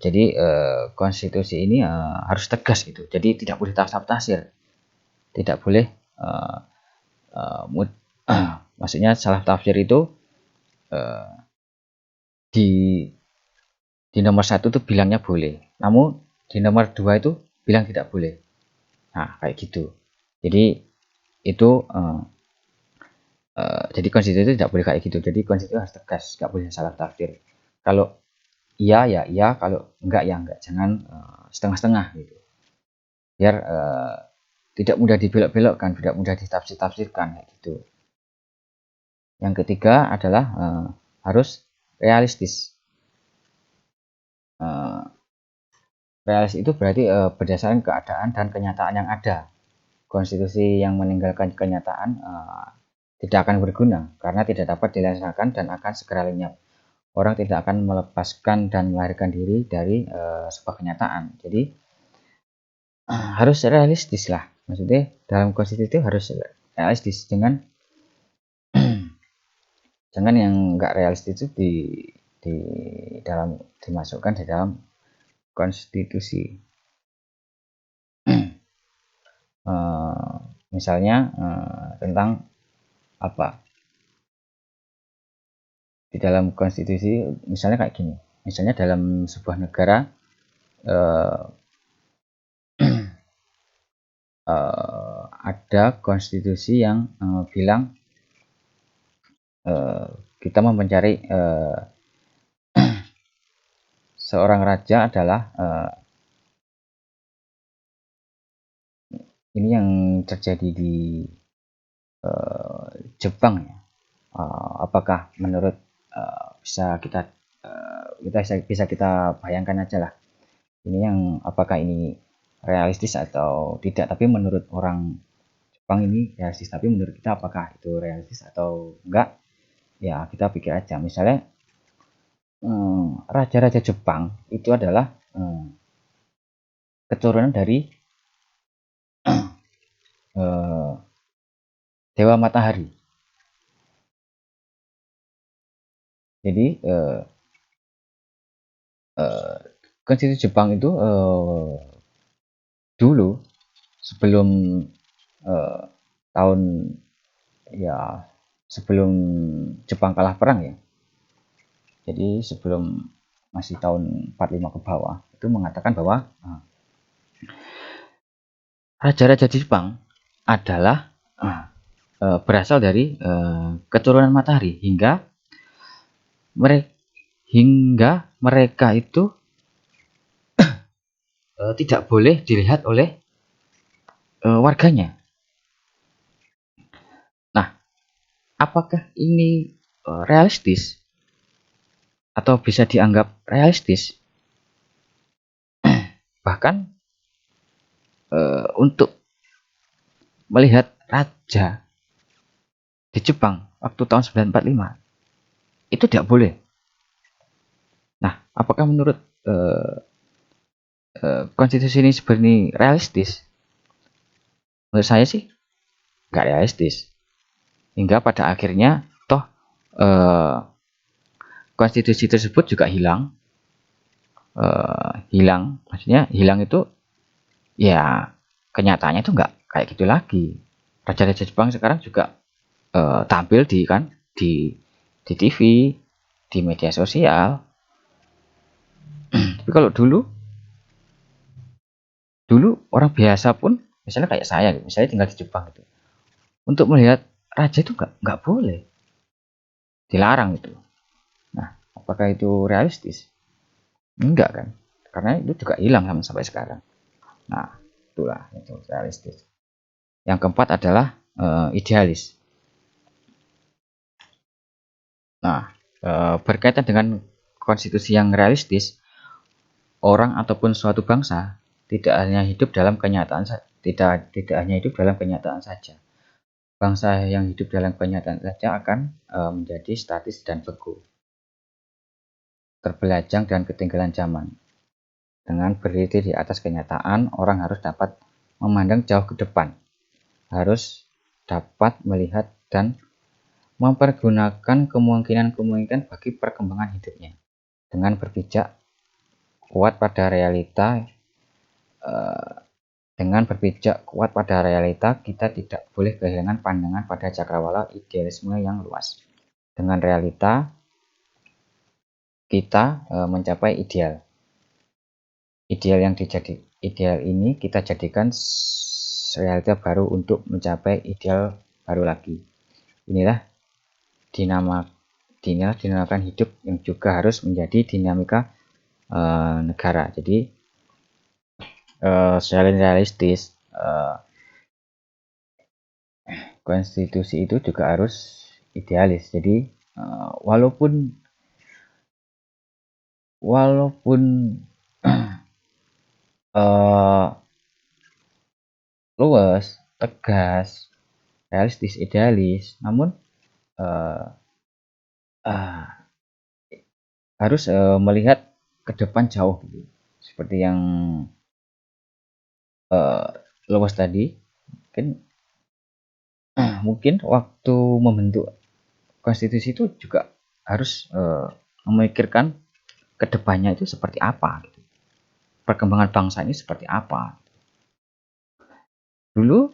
Jadi konstitusi ini harus tegas gitu. Jadi tidak boleh tafsir, tidak boleh maksudnya salah tafsir itu di nomor 1 itu bilangnya boleh, namun di nomor 2 itu bilang tidak boleh. Nah kayak gitu. Jadi itu jadi konstitusi itu tidak boleh kayak gitu. Jadi konstitusi harus tegas, nggak boleh salah tafsir. Kalau iya ya iya, kalau enggak ya enggak, jangan setengah-setengah gitu, biar tidak mudah dibelok-belokkan, tidak mudah ditafsir-tafsirkan kayak gitu. Yang ketiga adalah harus realistis. Realistis itu berarti berdasarkan keadaan dan kenyataan yang ada. Konstitusi yang meninggalkan kenyataan tidak akan berguna karena tidak dapat dilaksanakan dan akan segera lenyap. Orang tidak akan melepaskan dan melarikan diri dari sebuah kenyataan. Jadi harus realistis lah. Maksudnya dalam konstitusi itu harus realistis, jangan yang enggak realistis itu dimasukkan di dalam konstitusi. Misalnya tentang apa di dalam konstitusi, misalnya kayak gini, misalnya dalam sebuah negara ada konstitusi yang bilang kita mau mencari seorang raja adalah ini yang terjadi di Jepang ya. Apakah menurut bisa kita bayangkan aja lah, ini yang apakah ini realistis atau tidak, tapi menurut orang Jepang ini realistis, tapi menurut kita apakah itu realistis atau enggak, ya kita pikir aja. Misalnya raja-raja Jepang itu adalah keturunan dari dewa matahari. Jadi konstitusi Jepang itu dulu sebelum tahun ya sebelum Jepang kalah perang ya. Jadi sebelum masih tahun 45 ke bawah, itu mengatakan bahwa raja-raja di Jepang adalah berasal dari keturunan matahari hingga mereka itu tidak boleh dilihat oleh warganya. Nah, apakah ini realistis atau bisa dianggap realistis? Bahkan untuk melihat raja di Jepang waktu tahun 945 itu tidak boleh. Nah, apakah menurut konstitusi ini sebenarnya realistis? Menurut saya sih nggak realistis. Hingga pada akhirnya toh konstitusi tersebut juga hilang. Maksudnya hilang itu ya kenyataannya itu nggak kayak gitu lagi. Raja-raja Jepang sekarang juga tampil di TV, di media sosial. Tapi kalau dulu orang biasa pun, misalnya kayak saya, misalnya tinggal di Jepang gitu, untuk melihat raja itu nggak boleh, dilarang itu. Nah, apakah itu realistis? Enggak kan, karena itu juga hilang sampai sekarang. Nah, itulah itu realistis. Yang keempat adalah idealis. Nah, berkaitan dengan konstitusi yang realistis, orang ataupun suatu bangsa tidak hanya hidup dalam kenyataan saja. Bangsa yang hidup dalam kenyataan saja akan menjadi statis dan beku, terbelajang dan ketinggalan zaman. Dengan berdiri di atas kenyataan, orang harus dapat memandang jauh ke depan, harus dapat melihat dan mempergunakan kemungkinan-kemungkinan bagi perkembangan hidupnya. Dengan berpijak kuat pada realita, kita tidak boleh kehilangan pandangan pada cakrawala idealisme yang luas. Dengan realita, kita mencapai ideal. Ideal ini kita jadikan realita baru untuk mencapai ideal baru lagi. Inilah dinamakan hidup yang juga harus menjadi dinamika negara. Jadi selain realistis, konstitusi itu juga harus idealis. Jadi walaupun luas, tegas, realistis, idealis, namun harus melihat ke depan jauh gitu. Seperti yang luas tadi, mungkin waktu membentuk konstitusi itu juga harus memikirkan ke depannya itu seperti apa gitu. Perkembangan bangsa ini seperti apa. Dulu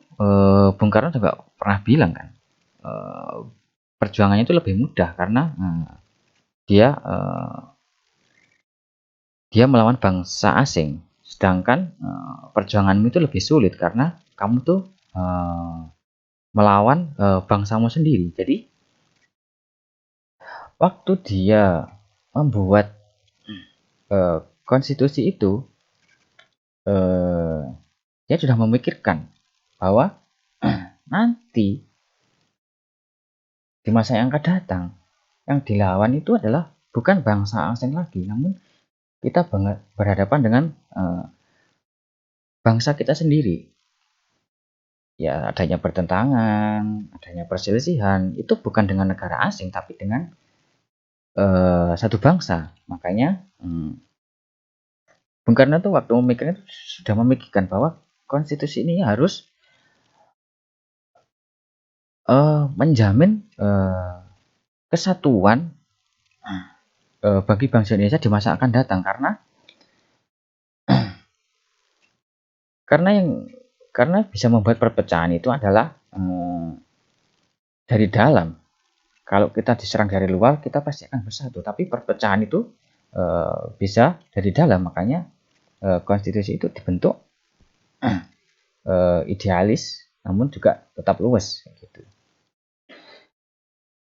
Bung Karno juga pernah bilang kan, perjuangannya itu lebih mudah karena dia melawan bangsa asing, sedangkan perjuanganmu itu lebih sulit karena kamu tuh melawan bangsamu sendiri. Jadi waktu dia membuat konstitusi itu, dia sudah memikirkan bahwa nanti di masa yang akan datang, yang dilawan itu adalah bukan bangsa asing lagi, namun kita berhadapan dengan bangsa kita sendiri. Ya, adanya pertentangan, adanya perselisihan, itu bukan dengan negara asing, tapi dengan satu bangsa. Makanya Bung Karno tuh waktu memikirkan itu sudah memikirkan bahwa konstitusi ini harus menjamin kesatuan bagi bangsa Indonesia di masa akan datang, karena bisa membuat perpecahan itu adalah dari dalam. Kalau kita diserang dari luar, kita pasti akan bersatu, tapi perpecahan itu bisa dari dalam. Makanya konstitusi itu dibentuk idealis namun juga tetap luas gitu.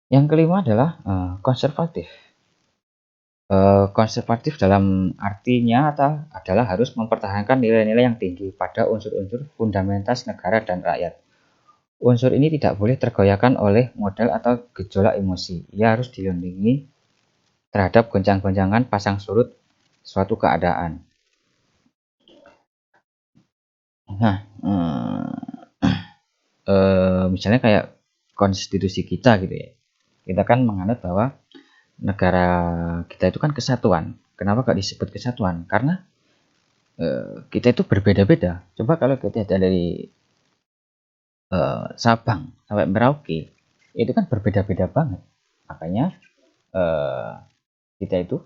Yang kelima adalah konservatif. Konservatif dalam artinya adalah harus mempertahankan nilai-nilai yang tinggi pada unsur-unsur fundamental negara dan rakyat. Unsur ini tidak boleh tergoyahkan oleh modal atau gejolak emosi. Ia harus dilindungi terhadap gonjang-gonjangan pasang surut suatu keadaan. Nah, misalnya kayak konstitusi kita gitu ya. Kita kan menganut bahwa negara kita itu kan kesatuan. Kenapa gak disebut kesatuan? Karena kita itu berbeda-beda. Coba kalau kita dari Sabang sampai Merauke, itu kan berbeda-beda banget. Makanya kita itu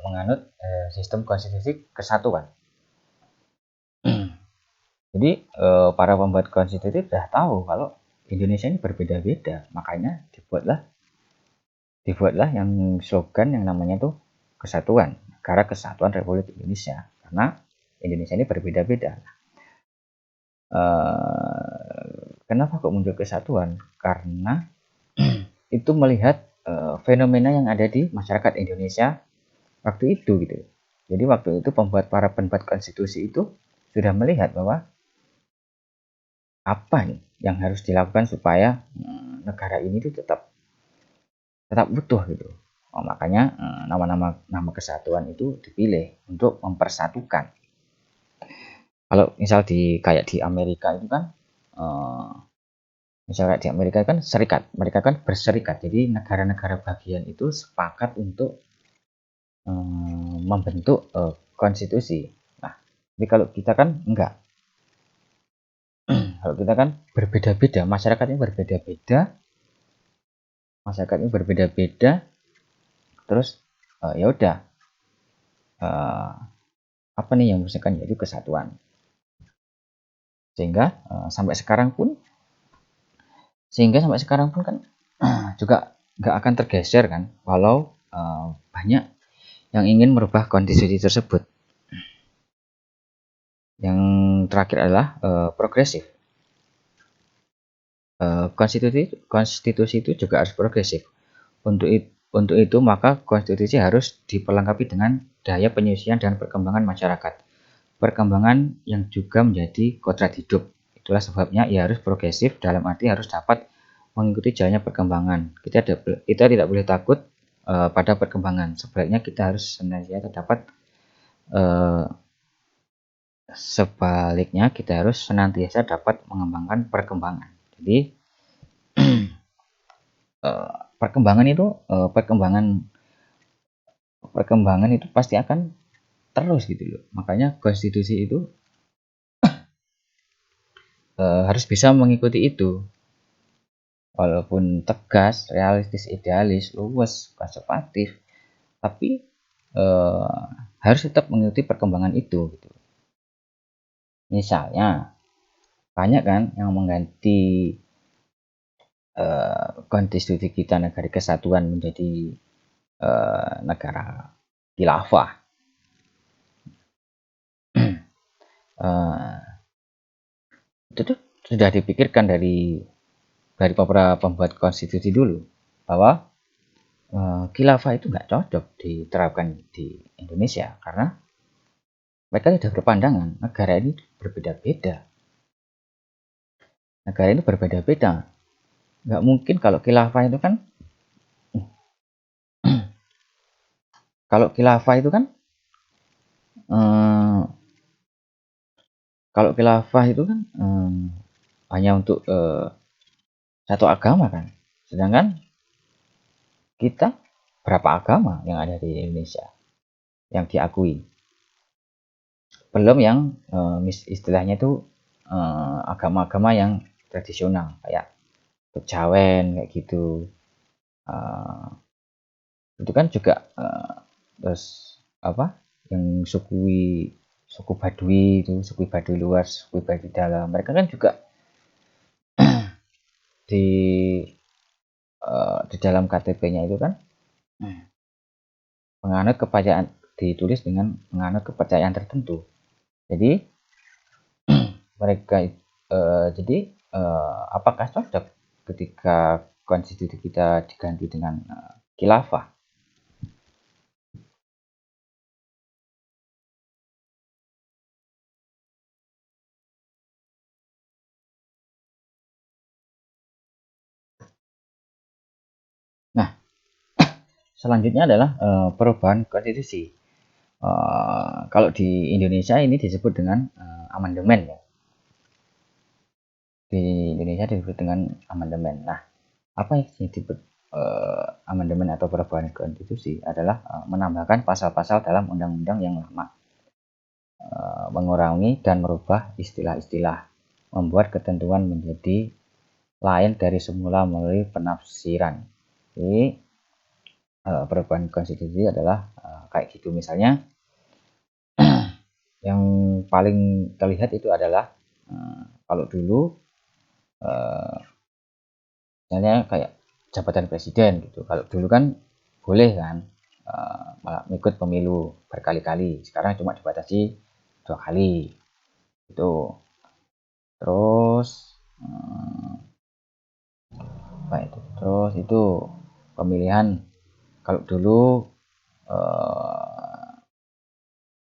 menganut sistem konstitusi kesatuan. Jadi para pembuat konstitusi sudah tahu kalau Indonesia ini berbeda-beda, makanya dibuatlah yang slogan yang namanya tuh kesatuan, Negara Kesatuan Republik Indonesia, karena Indonesia ini berbeda-beda. Kenapa kok muncul kesatuan? Karena itu melihat fenomena yang ada di masyarakat Indonesia waktu itu gitu. Jadi waktu itu para pembuat konstitusi itu sudah melihat bahwa apa nih yang harus dilakukan supaya negara ini tuh tetap utuh gitu. Makanya nama kesatuan itu dipilih untuk mempersatukan. Kalau misal kayak di Amerika itu kan misalnya di Amerika kan serikat, mereka kan berserikat. Jadi negara-negara bagian itu sepakat untuk membentuk konstitusi. Nah, tapi kalau kita kan enggak. Kalau kita kan berbeda-beda, masyarakatnya berbeda-beda, terus ya udah apa nih yang misalkan yaitu kesatuan. Sehingga sampai sekarang pun kan juga nggak akan tergeser kan, walau banyak yang ingin merubah konstitusi tersebut. Yang terakhir adalah progresif. Konstitusi itu juga harus progresif. Untuk itu maka konstitusi harus diperlengkapi dengan daya penyusian dan perkembangan masyarakat. Perkembangan yang juga menjadi kodrat hidup. Itulah sebabnya ia harus progresif, dalam arti harus dapat mengikuti jalannya perkembangan. Kita tidak boleh takut pada perkembangan. Sebaliknya kita harus senantiasa dapat mengembangkan perkembangan. Jadi perkembangan itu pasti akan terus gitu loh. Makanya konstitusi itu harus bisa mengikuti itu. Walaupun tegas, realistis, idealis, luas, konservatif, tapi harus tetap mengikuti perkembangan itu gitu. Misalnya banyak kan yang mengganti konstitusi kita negara kesatuan menjadi negara khilafah. Itu tuh sudah dipikirkan dari para pembuat konstitusi dulu bahwa khilafah itu nggak cocok diterapkan di Indonesia karena mereka sudah berpandangan negara ini berbeda-beda. Nggak mungkin kalau khilafah itu kan hanya untuk satu agama kan. Sedangkan kita berapa agama yang ada di Indonesia yang diakui. Belum yang istilahnya itu agama-agama yang tradisional kayak Kejawen kayak gitu. Itu kan juga terus yang suku Baduy itu, suku Baduy luar, suku Baduy dalam, mereka kan juga di dalam KTP-nya itu kan Penganut kepercayaan ditulis dengan penganut kepercayaan tertentu. Jadi mereka apakah cocok ketika konstitusi kita diganti dengan khilafah? Nah, selanjutnya adalah perubahan konstitusi. Kalau di Indonesia ini disebut dengan amandemen ya. Di Indonesia disebut dengan amandemen. Nah, apa yang disebut amandemen atau perubahan konstitusi adalah menambahkan pasal-pasal dalam undang-undang yang lama, mengurangi dan merubah istilah-istilah, membuat ketentuan menjadi lain dari semula melalui penafsiran. Jadi perubahan konstitusi adalah kayak gitu. Misalnya yang paling terlihat itu adalah kalau dulu misalnya kayak jabatan presiden gitu. Kalau dulu kan boleh kan malah ikut pemilu berkali-kali. Sekarang cuma dibatasi 2 kali. Itu. Terus apa itu? Terus itu pemilihan kalau dulu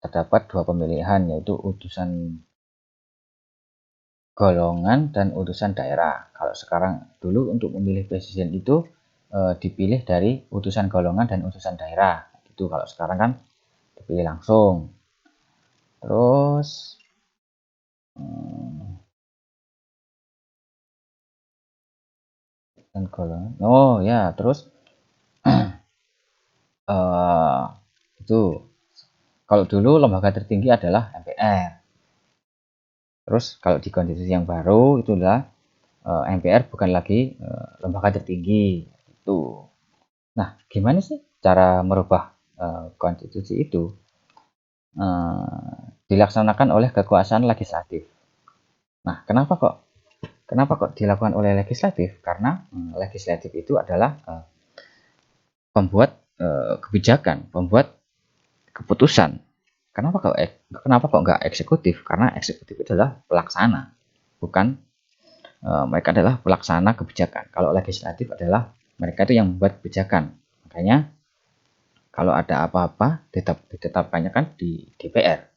terdapat 2 pemilihan, yaitu utusan golongan dan utusan daerah. Kalau sekarang dulu untuk memilih presiden itu dipilih dari utusan golongan dan utusan daerah. Itu kalau sekarang kan dipilih langsung. Terus dan golongan. Oh ya, terus itu kalau dulu lembaga tertinggi adalah MPR. Terus kalau di konstitusi yang baru itulah MPR bukan lagi lembaga tertinggi itu. Nah, gimana sih cara merubah konstitusi itu? Dilaksanakan oleh kekuasaan legislatif. Nah, kenapa kok dilakukan oleh legislatif? Karena legislatif itu adalah pembuat kebijakan, pembuat keputusan. Kenapa kok nggak eksekutif? Karena eksekutif itu adalah pelaksana, bukan mereka adalah pelaksana kebijakan. Kalau legislatif adalah mereka itu yang membuat kebijakan. Makanya kalau ada apa-apa ditetapkannya kan di DPR.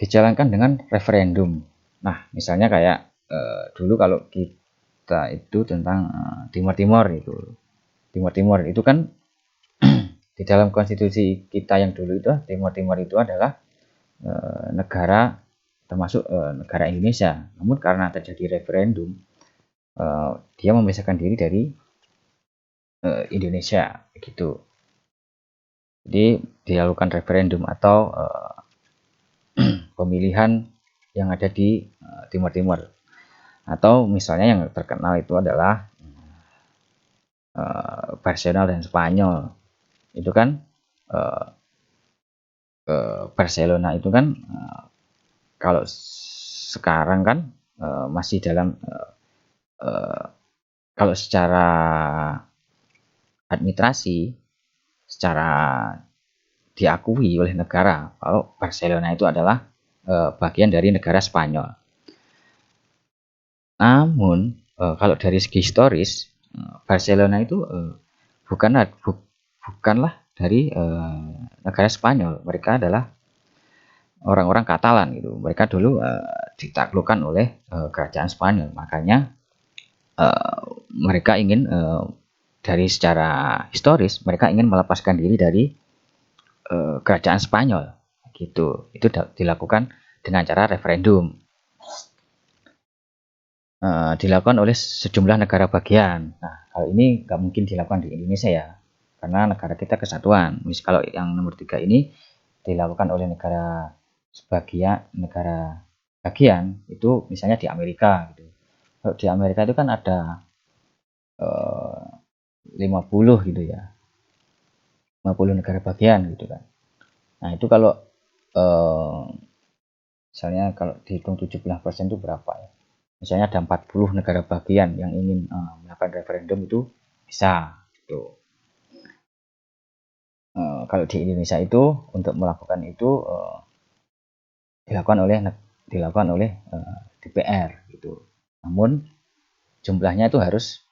Dijalankan dengan referendum. Nah, misalnya kayak dulu kalau kita itu tentang Timur Timur itu kan di dalam konstitusi kita yang dulu itu Timur Timur itu adalah negara termasuk negara Indonesia. Namun karena terjadi referendum, dia memisahkan diri dari Indonesia gitu. Jadi dilakukan referendum atau pemilihan yang ada di Timur Timur. Atau misalnya yang terkenal itu adalah Barcelona dan Spanyol. Itu kan Barcelona itu kan kalau sekarang kan masih dalam kalau secara administrasi, secara diakui oleh negara kalau Barcelona itu adalah bagian dari negara Spanyol. Namun kalau dari segi historis Barcelona itu bukanlah dari negara Spanyol. Mereka adalah orang-orang Katalan gitu. Mereka dulu ditaklukkan oleh kerajaan Spanyol. Makanya mereka ingin dari secara historis mereka ingin melepaskan diri dari kerajaan Spanyol gitu. Itu dilakukan dengan cara referendum. Dilakukan oleh sejumlah negara bagian. Nah, hal ini nggak mungkin dilakukan di Indonesia ya, karena negara kita kesatuan. Kalau yang nomor 3 ini dilakukan oleh negara bagian itu misalnya di Amerika gitu. Kalau di Amerika itu kan ada 50 gitu ya, 50 negara bagian gitu kan. Nah itu kalau misalnya kalau dihitung 17% itu berapa ya? Misalnya ada 40 negara bagian yang ingin melakukan referendum itu bisa gitu. kalau di Indonesia itu untuk melakukan itu dilakukan oleh DPR gitu. Namun jumlahnya itu harus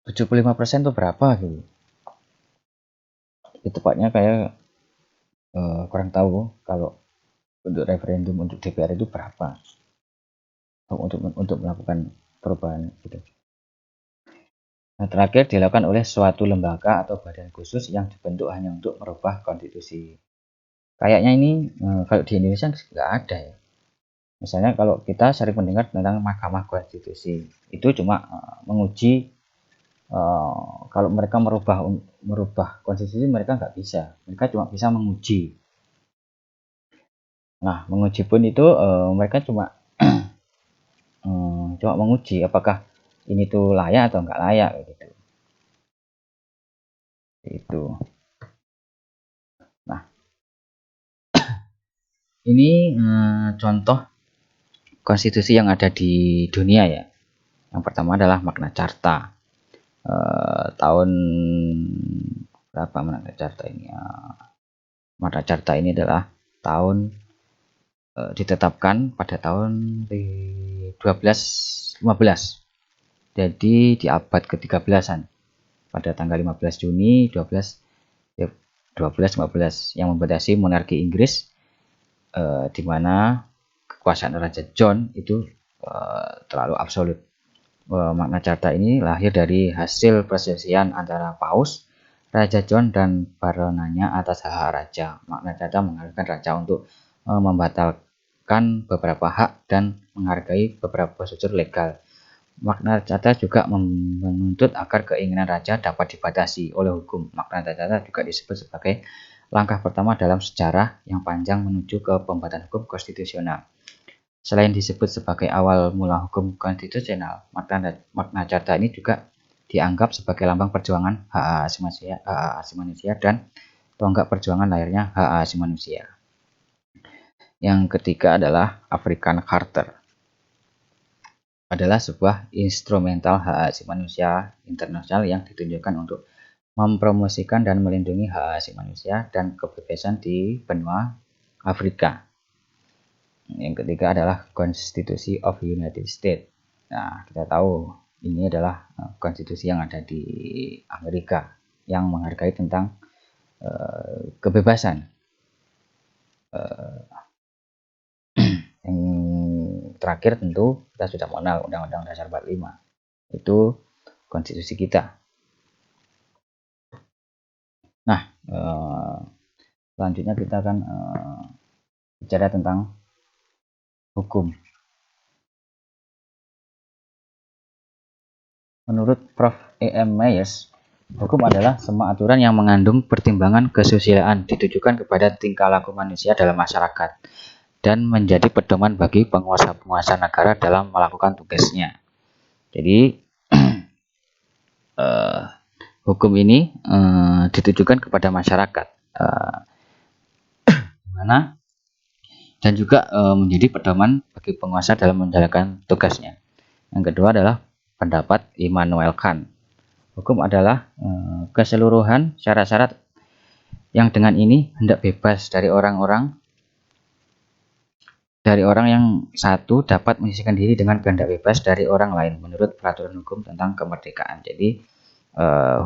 75% itu berapa gitu. Itu tepatnya kayak kurang tahu kalau untuk referendum untuk DPR itu berapa untuk melakukan perubahan gitu. Nah, terakhir dilakukan oleh suatu lembaga atau badan khusus yang dibentuk hanya untuk merubah konstitusi. Kayaknya ini kalau di Indonesia nggak ada ya. Misalnya kalau kita sering mendengar tentang Mahkamah Konstitusi, itu cuma menguji kalau mereka merubah konstitusi mereka nggak bisa. Mereka cuma bisa menguji. Nah, menguji pun itu mereka cuma cuma menguji apakah ini tuh layak atau nggak layak gitu. Itu. Nah, ini contoh konstitusi yang ada di dunia ya. Yang pertama adalah Magna Carta. Tahun berapa Magna Carta ini? Magna Carta ini adalah tahun ditetapkan pada tahun 1215. Jadi di abad ke-13-an. Pada tanggal 15 Juni 1215 yang membatasi monarki Inggris di mana kekuasaan Raja John itu terlalu absolut. Magna Carta ini lahir dari hasil perselisihan antara Paus, Raja John dan baronanya atas hak raja. Magna Carta mengharuskan raja untuk membatalkan beberapa hak dan menghargai beberapa prosedur legal. Magna Carta juga menuntut agar keinginan raja dapat dibatasi oleh hukum. Magna Carta juga disebut sebagai langkah pertama dalam sejarah yang panjang menuju ke pembuatan hukum konstitusional. Selain disebut sebagai awal mula hukum konstitusional, Magna Carta ini juga dianggap sebagai lambang perjuangan hak asasi manusia dan tonggak perjuangan lahirnya hak asasi manusia. Yang ketiga adalah African Charter. Adalah sebuah instrumental hak asasi manusia internasional yang ditunjukkan untuk mempromosikan dan melindungi hak asasi manusia dan kebebasan di benua Afrika. Yang ketiga adalah Constitution of United States. Nah, kita tahu ini adalah konstitusi yang ada di Amerika yang menghargai tentang kebebasan. Yang terakhir tentu kita sudah mengenal Undang-Undang Dasar 45. Itu konstitusi kita. Nah, selanjutnya kita akan bicara tentang hukum. Menurut Prof. E.M. Myers, hukum adalah semua aturan yang mengandung pertimbangan kesusilaan ditujukan kepada tingkah laku manusia dalam masyarakat dan menjadi pedoman bagi penguasa-penguasa negara dalam melakukan tugasnya. Jadi hukum ini ditujukan kepada masyarakat, mana dan juga menjadi pedoman bagi penguasa dalam menjalankan tugasnya. Yang kedua adalah pendapat Immanuel Kant. Hukum adalah keseluruhan syarat-syarat yang dengan ini hendak bebas dari orang yang satu dapat menyisihkan diri dengan kehendak bebas dari orang lain menurut peraturan hukum tentang kemerdekaan. Jadi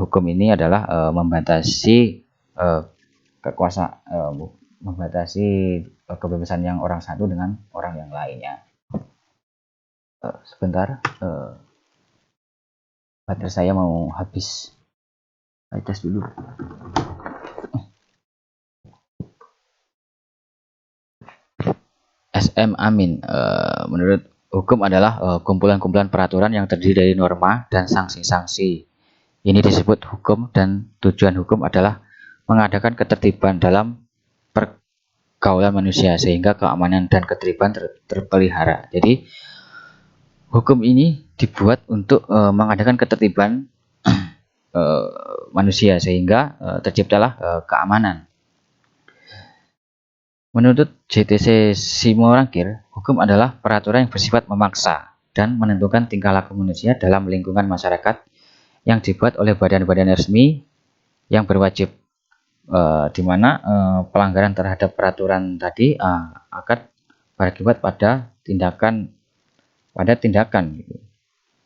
hukum ini adalah membatasi membatasi kebebasan yang orang satu dengan orang yang lainnya. Sebentar, baterai saya mau habis. Saya tes dulu. SM Amin, menurut hukum adalah kumpulan-kumpulan peraturan yang terdiri dari norma dan sanksi-sanksi. Ini disebut hukum dan tujuan hukum adalah mengadakan ketertiban dalam pergaulan manusia sehingga keamanan dan ketertiban terpelihara. Jadi hukum ini dibuat untuk mengadakan ketertiban manusia sehingga terciptalah keamanan. Menurut JTC Simorangkir, hukum adalah peraturan yang bersifat memaksa dan menentukan tingkah laku manusia dalam lingkungan masyarakat yang dibuat oleh badan-badan resmi yang berwajib di mana pelanggaran terhadap peraturan tadi akan berakibat pada tindakan gitu,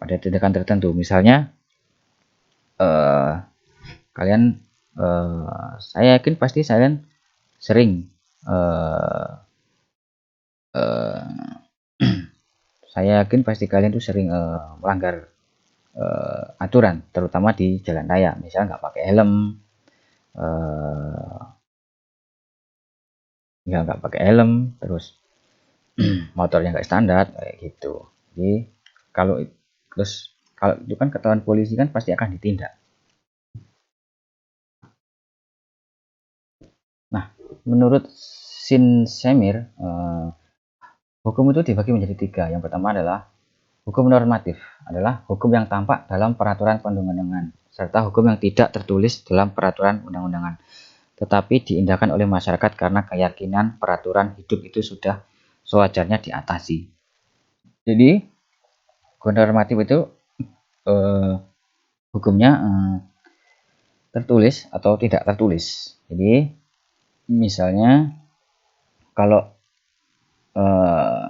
pada tindakan tertentu. Misalnya kalian saya yakin pasti kalian sering eh, saya yakin pasti kalian tuh sering melanggar aturan, terutama di jalan raya. Misalnya nggak pakai helm, eh, nggak pakai helm, terus motornya nggak standar kayak gitu. Jadi kalau terus kalau itu kan ketahuan polisi kan pasti akan ditindak. Nah, menurut Sin Semir, hukum itu dibagi menjadi tiga. Yang pertama adalah hukum normatif, adalah hukum yang tampak dalam peraturan perundang-undangan, serta hukum yang tidak tertulis dalam peraturan undang-undangan, tetapi diindahkan oleh masyarakat karena keyakinan peraturan hidup itu sudah sewajarnya diatasi. Jadi, hukum normatif itu eh, hukumnya tertulis atau tidak tertulis. Jadi, misalnya kalau eh,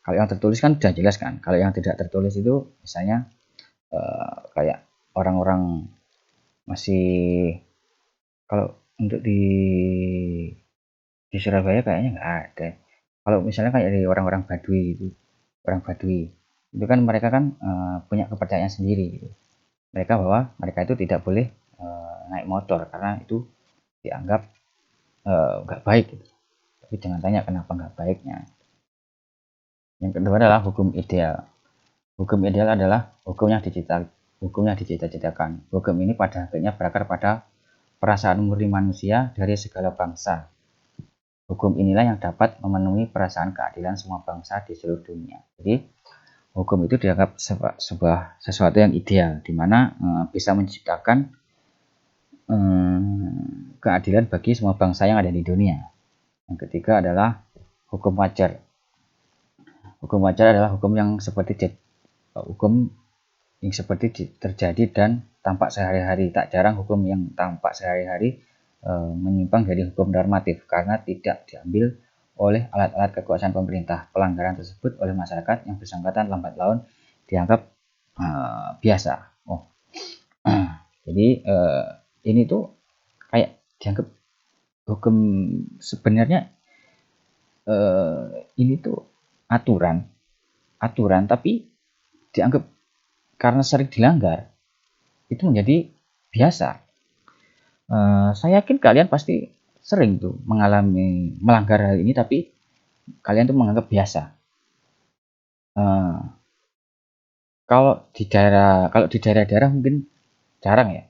kalau yang tertulis kan sudah jelas kan. Kalau yang tidak tertulis itu misalnya kayak orang-orang masih, kalau untuk di Surabaya kayaknya nggak ada. Kalau misalnya kayak di orang-orang Baduy gitu, orang Baduy itu kan mereka kan punya kepercayaan sendiri gitu. Mereka bahwa mereka itu tidak boleh naik motor karena itu dianggap nggak baik gitu. Tapi jangan tanya kenapa nggak baiknya. Yang kedua adalah hukum ideal. Hukum ideal adalah hukum yang dicita-citakan. Hukum ini pada akhirnya berakar pada perasaan murni manusia dari segala bangsa. Hukum inilah yang dapat memenuhi perasaan keadilan semua bangsa di seluruh dunia. Jadi hukum itu dianggap sebuah sesuatu yang ideal, di mana bisa menciptakan keadilan bagi semua bangsa yang ada di dunia. Yang ketiga adalah hukum wajar. Hukum wajar adalah hukum yang seperti terjadi dan tampak sehari-hari. Tak jarang hukum yang tampak sehari-hari menyimpang dari hukum normatif karena tidak diambil oleh alat-alat kekuasaan pemerintah. Pelanggaran tersebut oleh masyarakat yang bersangkutan lambat laun dianggap biasa. Oh, jadi ini tuh kayak dianggap hukum sebenarnya ini tuh aturan, aturan tapi dianggap karena sering dilanggar itu menjadi biasa. Saya yakin kalian pasti sering tuh mengalami melanggar hal ini tapi kalian tuh menganggap biasa. Kalau di daerah-daerah mungkin jarang ya.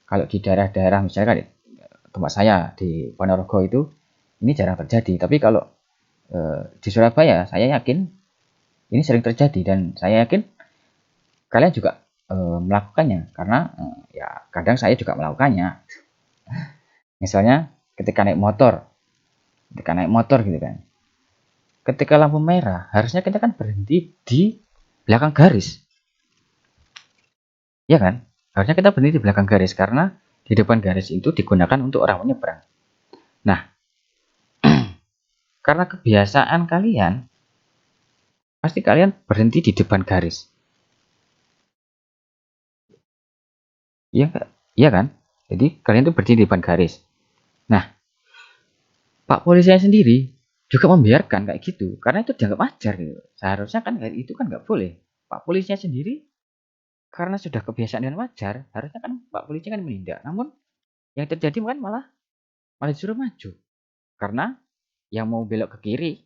Kalau di daerah-daerah misalnya kan tempat saya di Ponorogo itu ini jarang terjadi. Tapi kalau di Surabaya saya yakin ini sering terjadi dan saya yakin kalian juga melakukannya karena ya kadang saya juga melakukannya. Misalnya ketika naik motor gitu kan. Ketika lampu merah, harusnya kita kan berhenti di belakang garis. Ya kan? Harusnya kita berhenti di belakang garis karena di depan garis itu digunakan untuk orang menyeberang. Nah, karena kebiasaan kalian, pasti kalian berhenti di depan garis. Iya enggak? Iya kan? Jadi kalian tuh berhenti di depan garis. Nah, Pak polisinya sendiri juga membiarkan kayak gitu karena itu dianggap wajar gitu. Seharusnya kan itu kan nggak boleh. Pak polisinya sendiri karena sudah kebiasaan dan wajar, harusnya kan Pak polisi kan menindak. Namun yang terjadi kan malah malah disuruh maju karena yang mau belok ke kiri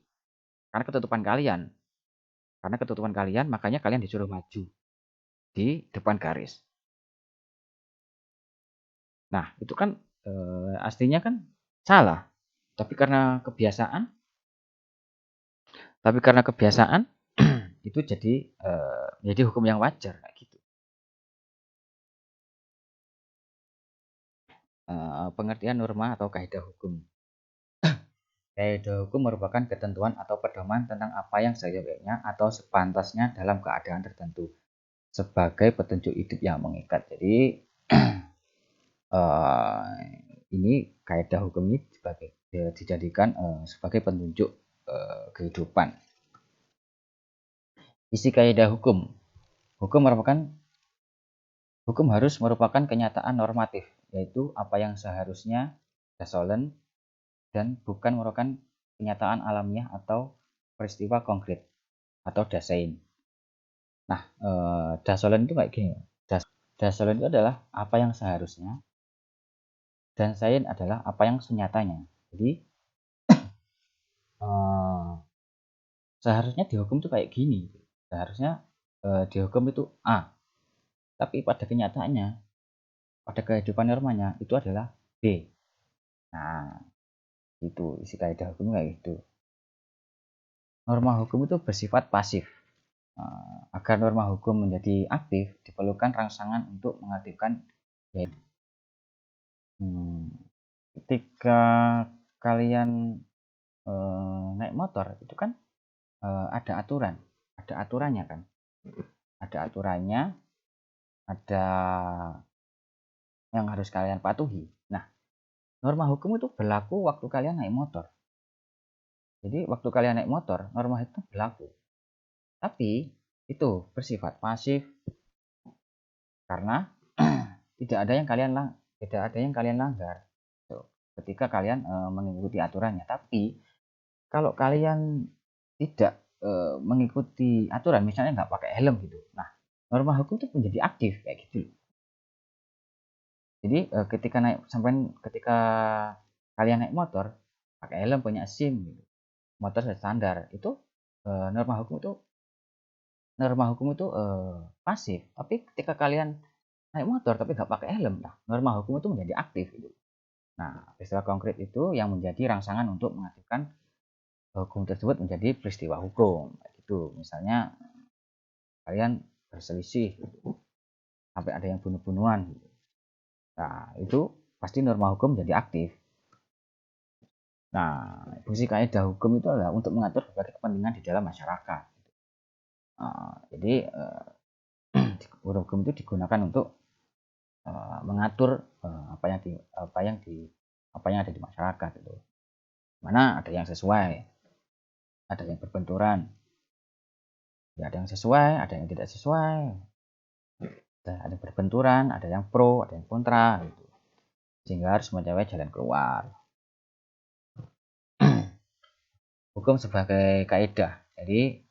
karena ketutupan kalian. Karena ketutupan kalian makanya kalian disuruh maju di depan garis. Nah, itu kan aslinya kan salah. Tapi karena kebiasaan, tapi karena kebiasaan itu jadi hukum yang wajar kayak gitu. Pengertian norma atau kaidah hukum. Kaidah hukum merupakan ketentuan atau pedoman tentang apa yang seyogyanya atau sepantasnya dalam keadaan tertentu sebagai petunjuk hidup yang mengikat. Jadi ini kaidah hukum ini dijadikan sebagai penunjuk kehidupan. Isi kaidah hukum. Hukum harus merupakan kenyataan normatif, yaitu apa yang seharusnya dasolen dan bukan merupakan kenyataan alamiah atau peristiwa konkret atau dasein. Nah, dasolen itu kayak gini. Dasolen itu adalah apa yang seharusnya, dan sein adalah apa yang senyatanya. Jadi seharusnya dihukum itu kayak gini. Seharusnya dihukum itu A, tapi pada kenyataannya, pada kehidupan normanya itu adalah B. Nah, itu isi kaidah hukum kayak gitu. Norma hukum itu bersifat pasif. Agar norma hukum menjadi aktif, diperlukan rangsangan untuk mengaktifkan. Ketika kalian naik motor itu kan ada aturannya kan, ada aturannya, ada yang harus kalian patuhi. Nah, norma hukum itu berlaku waktu kalian naik motor. Jadi waktu kalian naik motor, norma itu berlaku. Tapi itu bersifat pasif karena tidak ada yang kalian langgar ketika kalian mengikuti aturannya. Tapi kalau kalian tidak mengikuti aturan, misalnya nggak pakai helm gitu, nah norma hukum itu menjadi aktif kayak gitu. Jadi ketika kalian naik motor pakai helm, punya SIM gitu, motor standar, itu norma hukum itu pasif. Tapi ketika kalian naik motor tapi nggak pakai helm, nah norma hukum itu menjadi aktif gitu. Nah, peristiwa konkret itu yang menjadi rangsangan untuk mengaktifkan hukum tersebut menjadi peristiwa hukum. Gitu. Misalnya kalian berselisih gitu, sampai ada yang bunuh-bunuhan. Gitu. Nah, itu pasti norma hukum jadi aktif. Nah, fungsi kaidah hukum itu adalah untuk mengatur berbagai kepentingan di dalam masyarakat. Jadi hukum itu digunakan untuk mengatur apa yang ada di masyarakat itu. Mana ada yang sesuai, ada yang berbenturan, ya, ada yang sesuai, ada yang tidak sesuai, ada yang berbenturan, ada yang pro, ada yang kontra, gitu. Sehingga harus mencari jalan keluar. Hukum sebagai kaidah. Jadi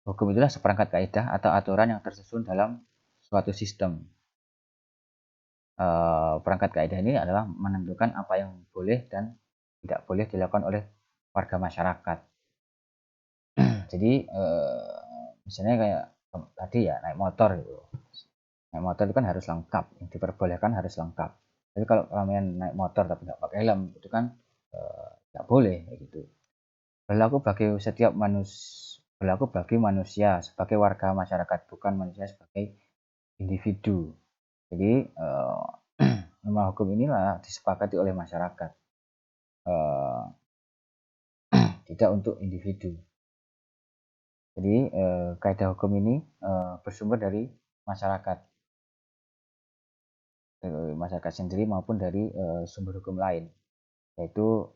hukum itulah seperangkat kaidah atau aturan yang tersusun dalam suatu sistem. Perangkat kaidah ini adalah menentukan apa yang boleh dan tidak boleh dilakukan oleh warga masyarakat. Jadi misalnya kayak tadi ya, naik motor gitu. Naik motor itu kan harus lengkap, yang diperbolehkan harus lengkap. Tapi kalau kalian naik motor tapi nggak pakai helm, itu kan nggak boleh gitu. Berlaku bagi manusia sebagai warga masyarakat, bukan manusia sebagai individu. Jadi norma hukum inilah disepakati oleh masyarakat, tidak untuk individu. Jadi kaidah hukum ini bersumber dari masyarakat sendiri maupun dari sumber hukum lain, yaitu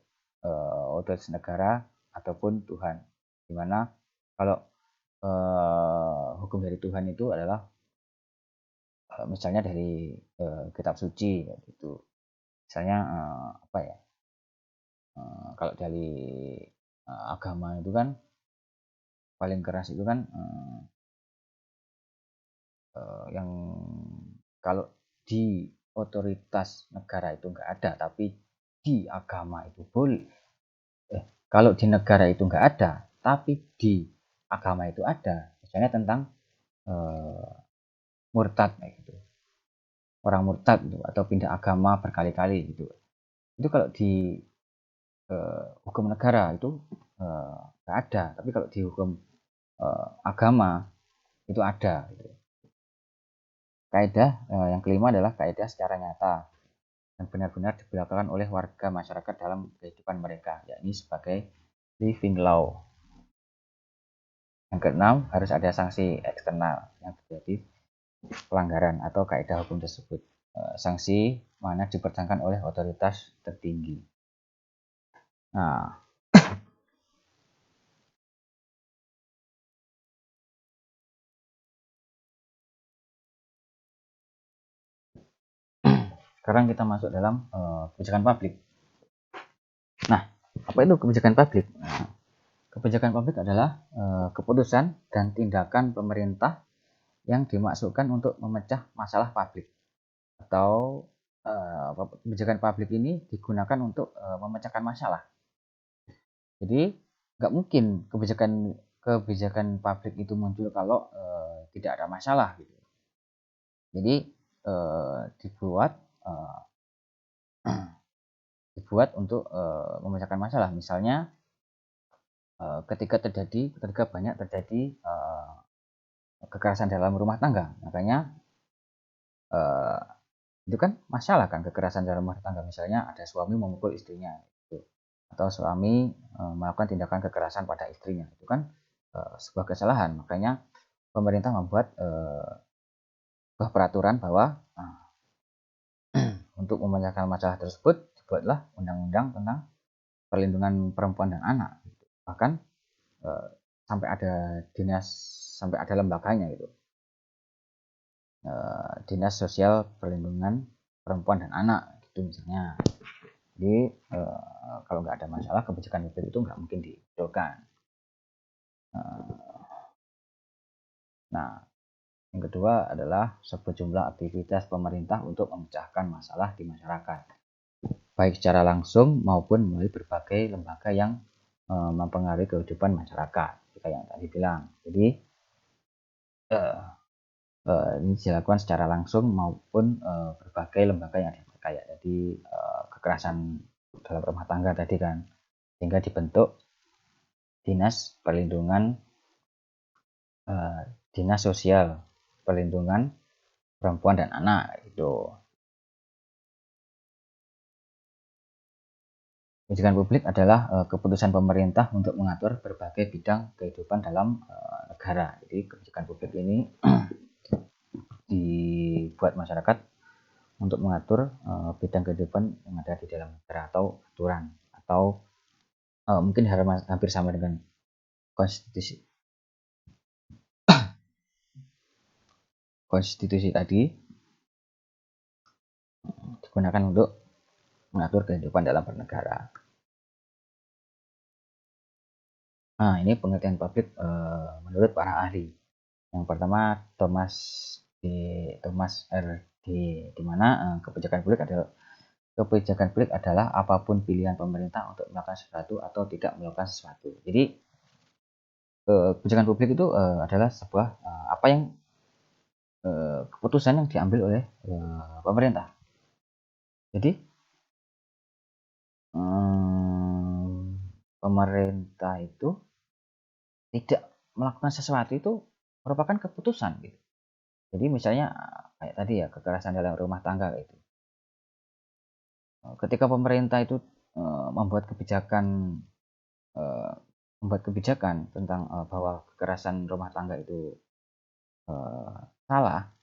otoritas negara ataupun Tuhan. Dimana kalau hukum dari Tuhan itu adalah misalnya dari kitab suci gitu. Misalnya apa ya? Kalau dari agama itu kan paling keras itu kan yang kalau di otoritas negara itu nggak ada, tapi di agama itu boleh. Kalau di negara itu nggak ada, tapi di agama itu ada. Misalnya tentang murtad gitu. Orang murtad gitu, atau pindah agama berkali-kali gitu. Itu kalau di hukum negara itu nggak ada, tapi kalau di hukum agama itu ada. Gitu. Kaidah yang kelima adalah kaidah secara nyata dan benar-benar diberlakukan oleh warga masyarakat dalam kehidupan mereka, yakni sebagai living law. Yang keenam, harus ada sanksi eksternal yang terjadi pelanggaran atau kaidah hukum tersebut. Sanksi mana dipercankan oleh otoritas tertinggi. Nah, sekarang kita masuk dalam kebijakan publik. Nah, apa itu kebijakan publik? Nah, kebijakan publik adalah keputusan dan tindakan pemerintah yang dimaksudkan untuk memecah masalah publik, atau kebijakan publik ini digunakan untuk memecahkan masalah. Jadi nggak mungkin kebijakan publik itu muncul kalau tidak ada masalah gitu. Jadi dibuat untuk memecahkan masalah. Misalnya ketika banyak terjadi kekerasan dalam rumah tangga, makanya itu kan masalah kan, kekerasan dalam rumah tangga. Misalnya ada suami memukul istrinya gitu, atau suami melakukan tindakan kekerasan pada istrinya, itu kan sebuah kesalahan. Makanya pemerintah membuat sebuah peraturan bahwa untuk memecahkan masalah tersebut dibuatlah undang-undang tentang perlindungan perempuan dan anak gitu. Bahkan sampai ada lembaganya gitu, Dinas Sosial Perlindungan Perempuan dan Anak gitu misalnya. Jadi kalau nggak ada masalah, kebijakan publik itu nggak mungkin diusulkan. Nah, yang kedua adalah sejumlah aktivitas pemerintah untuk memecahkan masalah di masyarakat, baik secara langsung maupun melalui berbagai lembaga yang mempengaruhi kehidupan masyarakat, kayak yang tadi bilang. Jadi ini dilakukan secara langsung maupun berbagai lembaga yang terkait. Jadi kekerasan dalam rumah tangga tadi kan, sehingga dibentuk Dinas Sosial Perlindungan Perempuan dan Anak itu. Kebijakan publik adalah keputusan pemerintah untuk mengatur berbagai bidang kehidupan dalam negara. Jadi kebijakan publik ini dibuat masyarakat untuk mengatur bidang kehidupan yang ada di dalam negara, atau aturan, atau mungkin hampir sama dengan konstitusi tadi, digunakan untuk mengatur kehidupan dalam bernegara. Nah, ini pengertian publik menurut para ahli. Yang pertama Thomas R. D. Di mana kebijakan publik adalah apapun pilihan pemerintah untuk melakukan sesuatu atau tidak melakukan sesuatu. Jadi kebijakan publik itu adalah sebuah keputusan yang diambil oleh pemerintah. Jadi pemerintah itu tidak melakukan sesuatu itu merupakan keputusan gitu. Jadi misalnya kayak tadi ya, kekerasan dalam rumah tangga itu. Ketika pemerintah itu membuat kebijakan tentang bahwa kekerasan rumah tangga itu salah,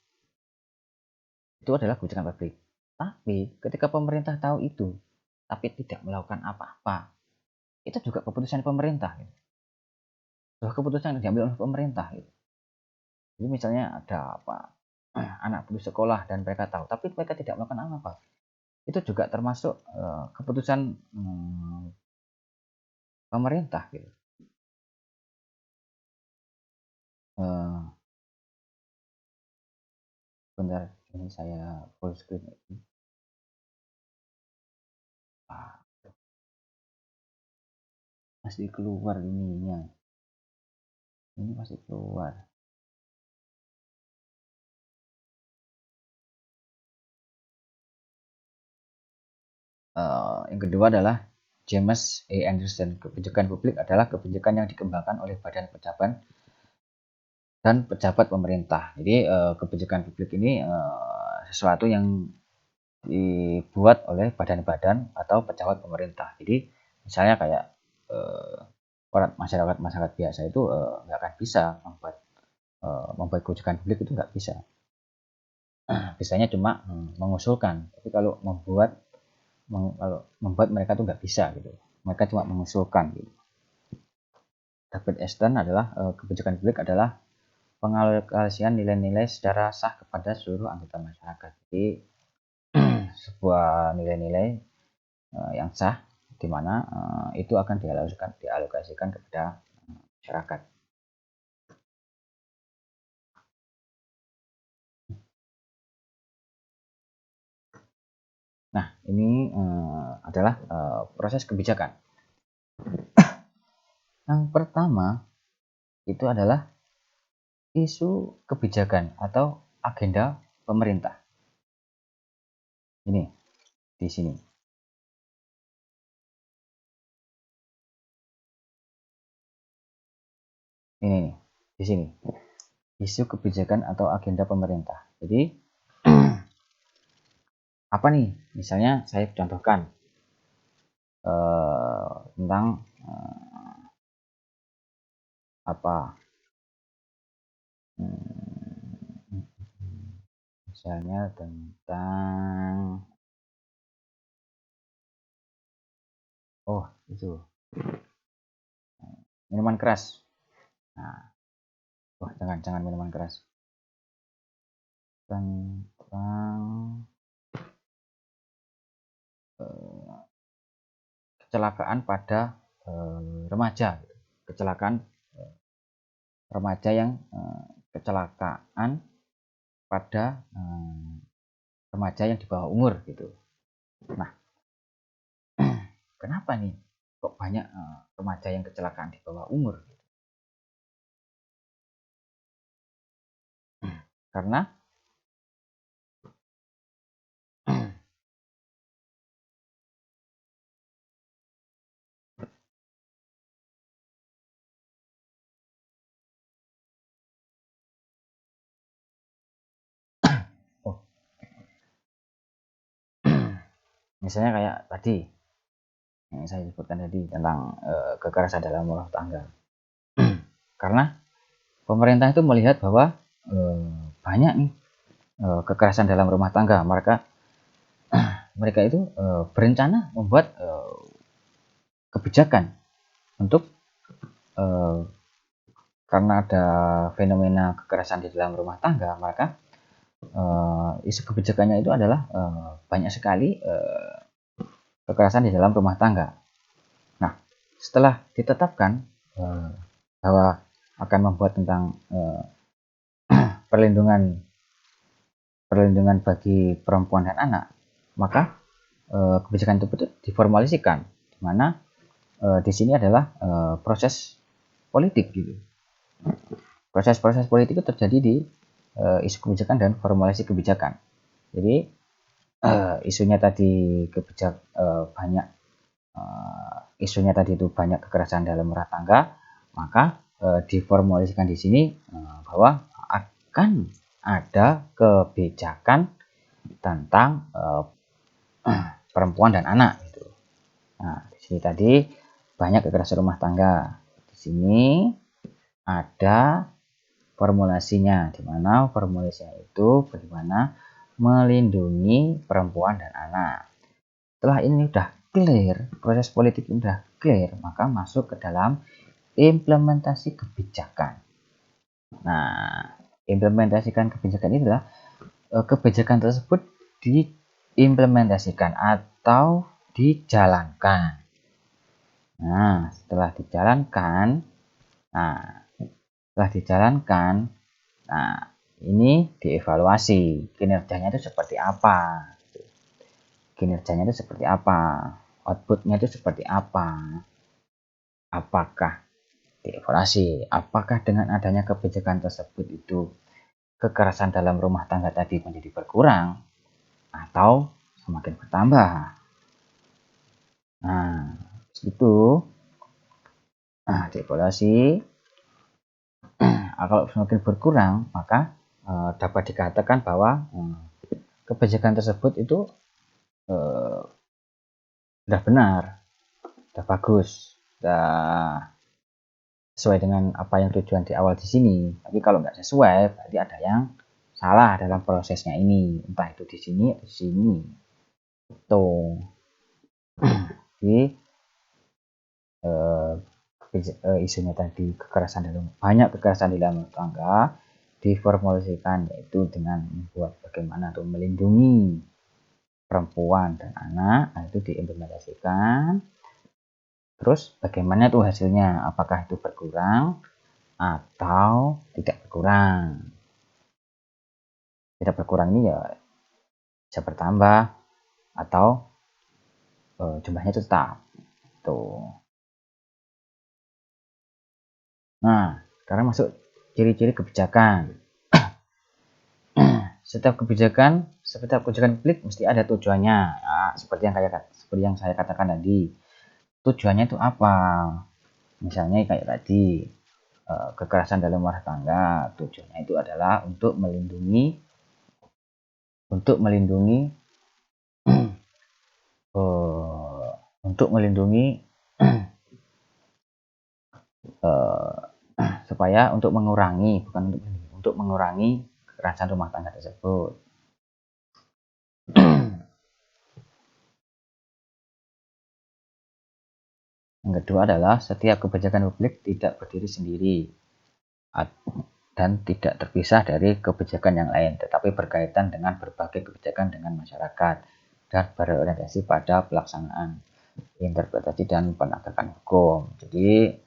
itu adalah kebijakan publik. Tapi ketika pemerintah tahu itu, tapi tidak melakukan apa-apa, itu juga keputusan pemerintah. Gitu. Keputusan yang diambil oleh pemerintah. Gitu. Jadi misalnya ada anak putus sekolah dan mereka tahu, tapi mereka tidak melakukan apa-apa, itu juga termasuk keputusan pemerintah. Gitu. Bentar, ini saya full screen. Masih keluar ininya. Ini masih keluar. Yang kedua adalah James A. Anderson. Kebijakan publik adalah kebijakan yang dikembangkan oleh badan pejabat dan pejabat pemerintah. Jadi kebijakan publik ini sesuatu yang dibuat oleh badan-badan atau pejabat pemerintah. Jadi misalnya kayak masyarakat biasa itu nggak akan bisa membuat kebijakan publik, itu nggak bisa. bisanya cuma mengusulkan, tapi kalau membuat mereka tuh nggak bisa gitu, mereka cuma mengusulkan gitu. Dapat Eastern adalah kebijakan publik adalah pengalokasian nilai-nilai secara sah kepada seluruh anggota masyarakat. Jadi sebuah nilai-nilai yang sah di mana itu akan dialokasikan kepada masyarakat. Nah, ini adalah proses kebijakan. Yang pertama itu adalah isu kebijakan atau agenda pemerintah. Ini di sini. Ini nih, di sini. Isu kebijakan atau agenda pemerintah. Jadi apa nih? Misalnya saya contohkan tentang apa? Misalnya tentang itu minuman keras. Nah, jangan minuman keras. Tentang kecelakaan pada remaja, kecelakaan remaja yang kecelakaan pada remaja yang di bawah umur gitu. Nah, kenapa nih kok banyak remaja yang kecelakaan di bawah umur? Karena misalnya kayak tadi yang saya sebutkan tadi tentang kekerasan dalam rumah tangga. Karena pemerintah itu melihat bahwa banyak nih kekerasan dalam rumah tangga, mereka itu berencana membuat kebijakan untuk karena ada fenomena kekerasan di dalam rumah tangga, maka isu kebijakannya itu adalah banyak sekali kekerasan di dalam rumah tangga. Nah, setelah ditetapkan bahwa akan membuat tentang perlindungan bagi perempuan dan anak, maka kebijakan itu diformalisikan, di mana di sini adalah proses politik gitu. Proses-proses politik itu terjadi di isu kebijakan dan formulasi kebijakan. Jadi isunya tadi isunya tadi itu banyak kekerasan dalam rumah tangga, maka diformulasikan di sini bahwa akan ada kebijakan tentang perempuan dan anak gitu. Nah, di sini tadi banyak kekerasan rumah tangga. Di sini ada formulasinya, di mana formulasinya itu bagaimana melindungi perempuan dan anak. Setelah ini udah clear, proses politik udah clear, maka masuk ke dalam implementasi kebijakan. Nah, implementasikan kebijakan ini adalah kebijakan tersebut diimplementasikan atau dijalankan. Nah, setelah dijalankan, nah ini dievaluasi kinerjanya itu seperti apa, outputnya itu seperti apa, apakah dievaluasi, apakah dengan adanya kebijakan tersebut itu kekerasan dalam rumah tangga tadi menjadi berkurang atau semakin bertambah. Nah, itu dievaluasi. Kalau semakin berkurang, maka dapat dikatakan bahwa kebijakan tersebut itu sudah benar, sudah bagus, sudah sesuai dengan apa yang tujuan di awal di sini. Tapi kalau nggak sesuai, berarti ada yang salah dalam prosesnya ini, entah itu di sini atau di sini. Tuh. Jadi isunya tadi banyak kekerasan dalam rumah tangga diformulasikan yaitu dengan membuat bagaimana untuk melindungi perempuan dan anak, itu diimplementasikan. Terus bagaimana tuh hasilnya, apakah itu berkurang atau tidak berkurang. Tidak berkurang ini ya bisa bertambah atau jumlahnya tetap tuh. Nah, sekarang masuk ciri-ciri kebijakan. Setiap kebijakan publik mesti ada tujuannya. Nah, seperti yang saya katakan tadi. Tujuannya itu apa? Misalnya kayak tadi, kekerasan dalam rumah tangga, tujuannya itu adalah untuk melindungi untuk melindungi supaya untuk mengurangi kekerasan rumah tangga tersebut. Yang kedua adalah setiap kebijakan publik tidak berdiri sendiri dan tidak terpisah dari kebijakan yang lain, tetapi berkaitan dengan berbagai kebijakan dengan masyarakat dan berorientasi pada pelaksanaan, interpretasi dan penegakan hukum. Jadi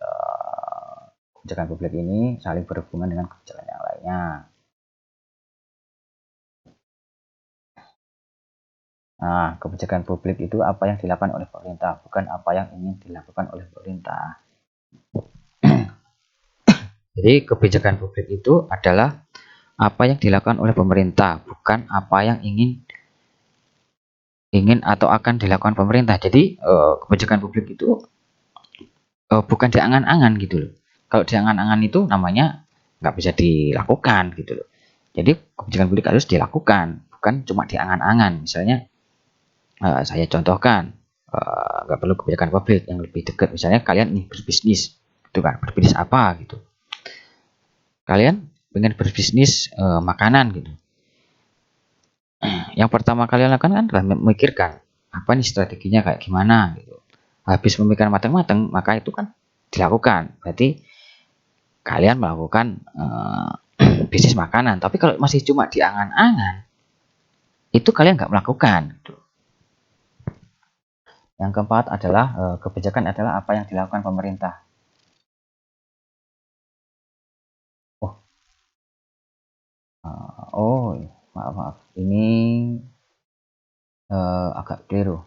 kebijakan publik ini saling berhubungan dengan kebijakan yang lainnya. Nah, kebijakan publik itu apa yang dilakukan oleh pemerintah, bukan apa yang ingin dilakukan oleh pemerintah. Jadi kebijakan publik itu adalah apa yang dilakukan oleh pemerintah, bukan apa yang ingin atau akan dilakukan pemerintah. Jadi kebijakan publik itu bukan diangan-angan gitu loh. Kalau diangan-angan itu namanya nggak bisa dilakukan gitu loh. Jadi kebijakan publik harus dilakukan, bukan cuma diangan-angan. Misalnya saya contohkan, nggak perlu kebijakan publik yang lebih dekat. Misalnya kalian nih berbisnis, itu kan berbisnis apa gitu. Kalian pengen berbisnis makanan gitu. Yang pertama kalian lakukan kan adalah memikirkan apa nih strateginya kayak gimana gitu. Habis memikirkan matang-matang, maka itu kan dilakukan. Berarti kalian melakukan bisnis makanan. Tapi kalau masih cuma diangan-angan, itu kalian nggak melakukan. Gitu. Yang keempat adalah kebijakan adalah apa yang dilakukan pemerintah. Maaf, ini agak keliru.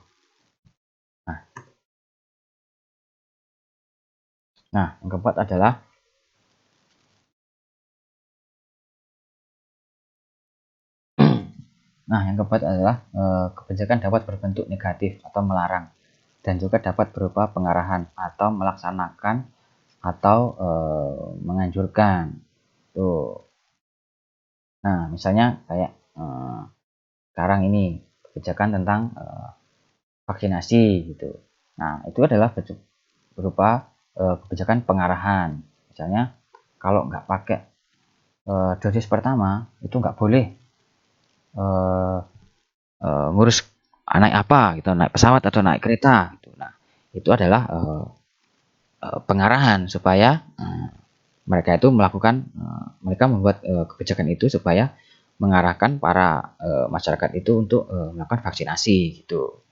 Nah, yang keempat adalah kebijakan dapat berbentuk negatif atau melarang dan juga dapat berupa pengarahan atau melaksanakan atau menganjurkan. Tuh. Nah, misalnya kayak sekarang ini kebijakan tentang vaksinasi gitu. Nah, itu adalah berupa kebijakan pengarahan. Misalnya kalau nggak pakai dosis pertama itu nggak boleh ngurus naik apa gitu, naik pesawat atau naik kereta gitu. Nah, itu adalah pengarahan supaya mereka membuat kebijakan itu supaya mengarahkan para masyarakat itu untuk melakukan vaksinasi gitu.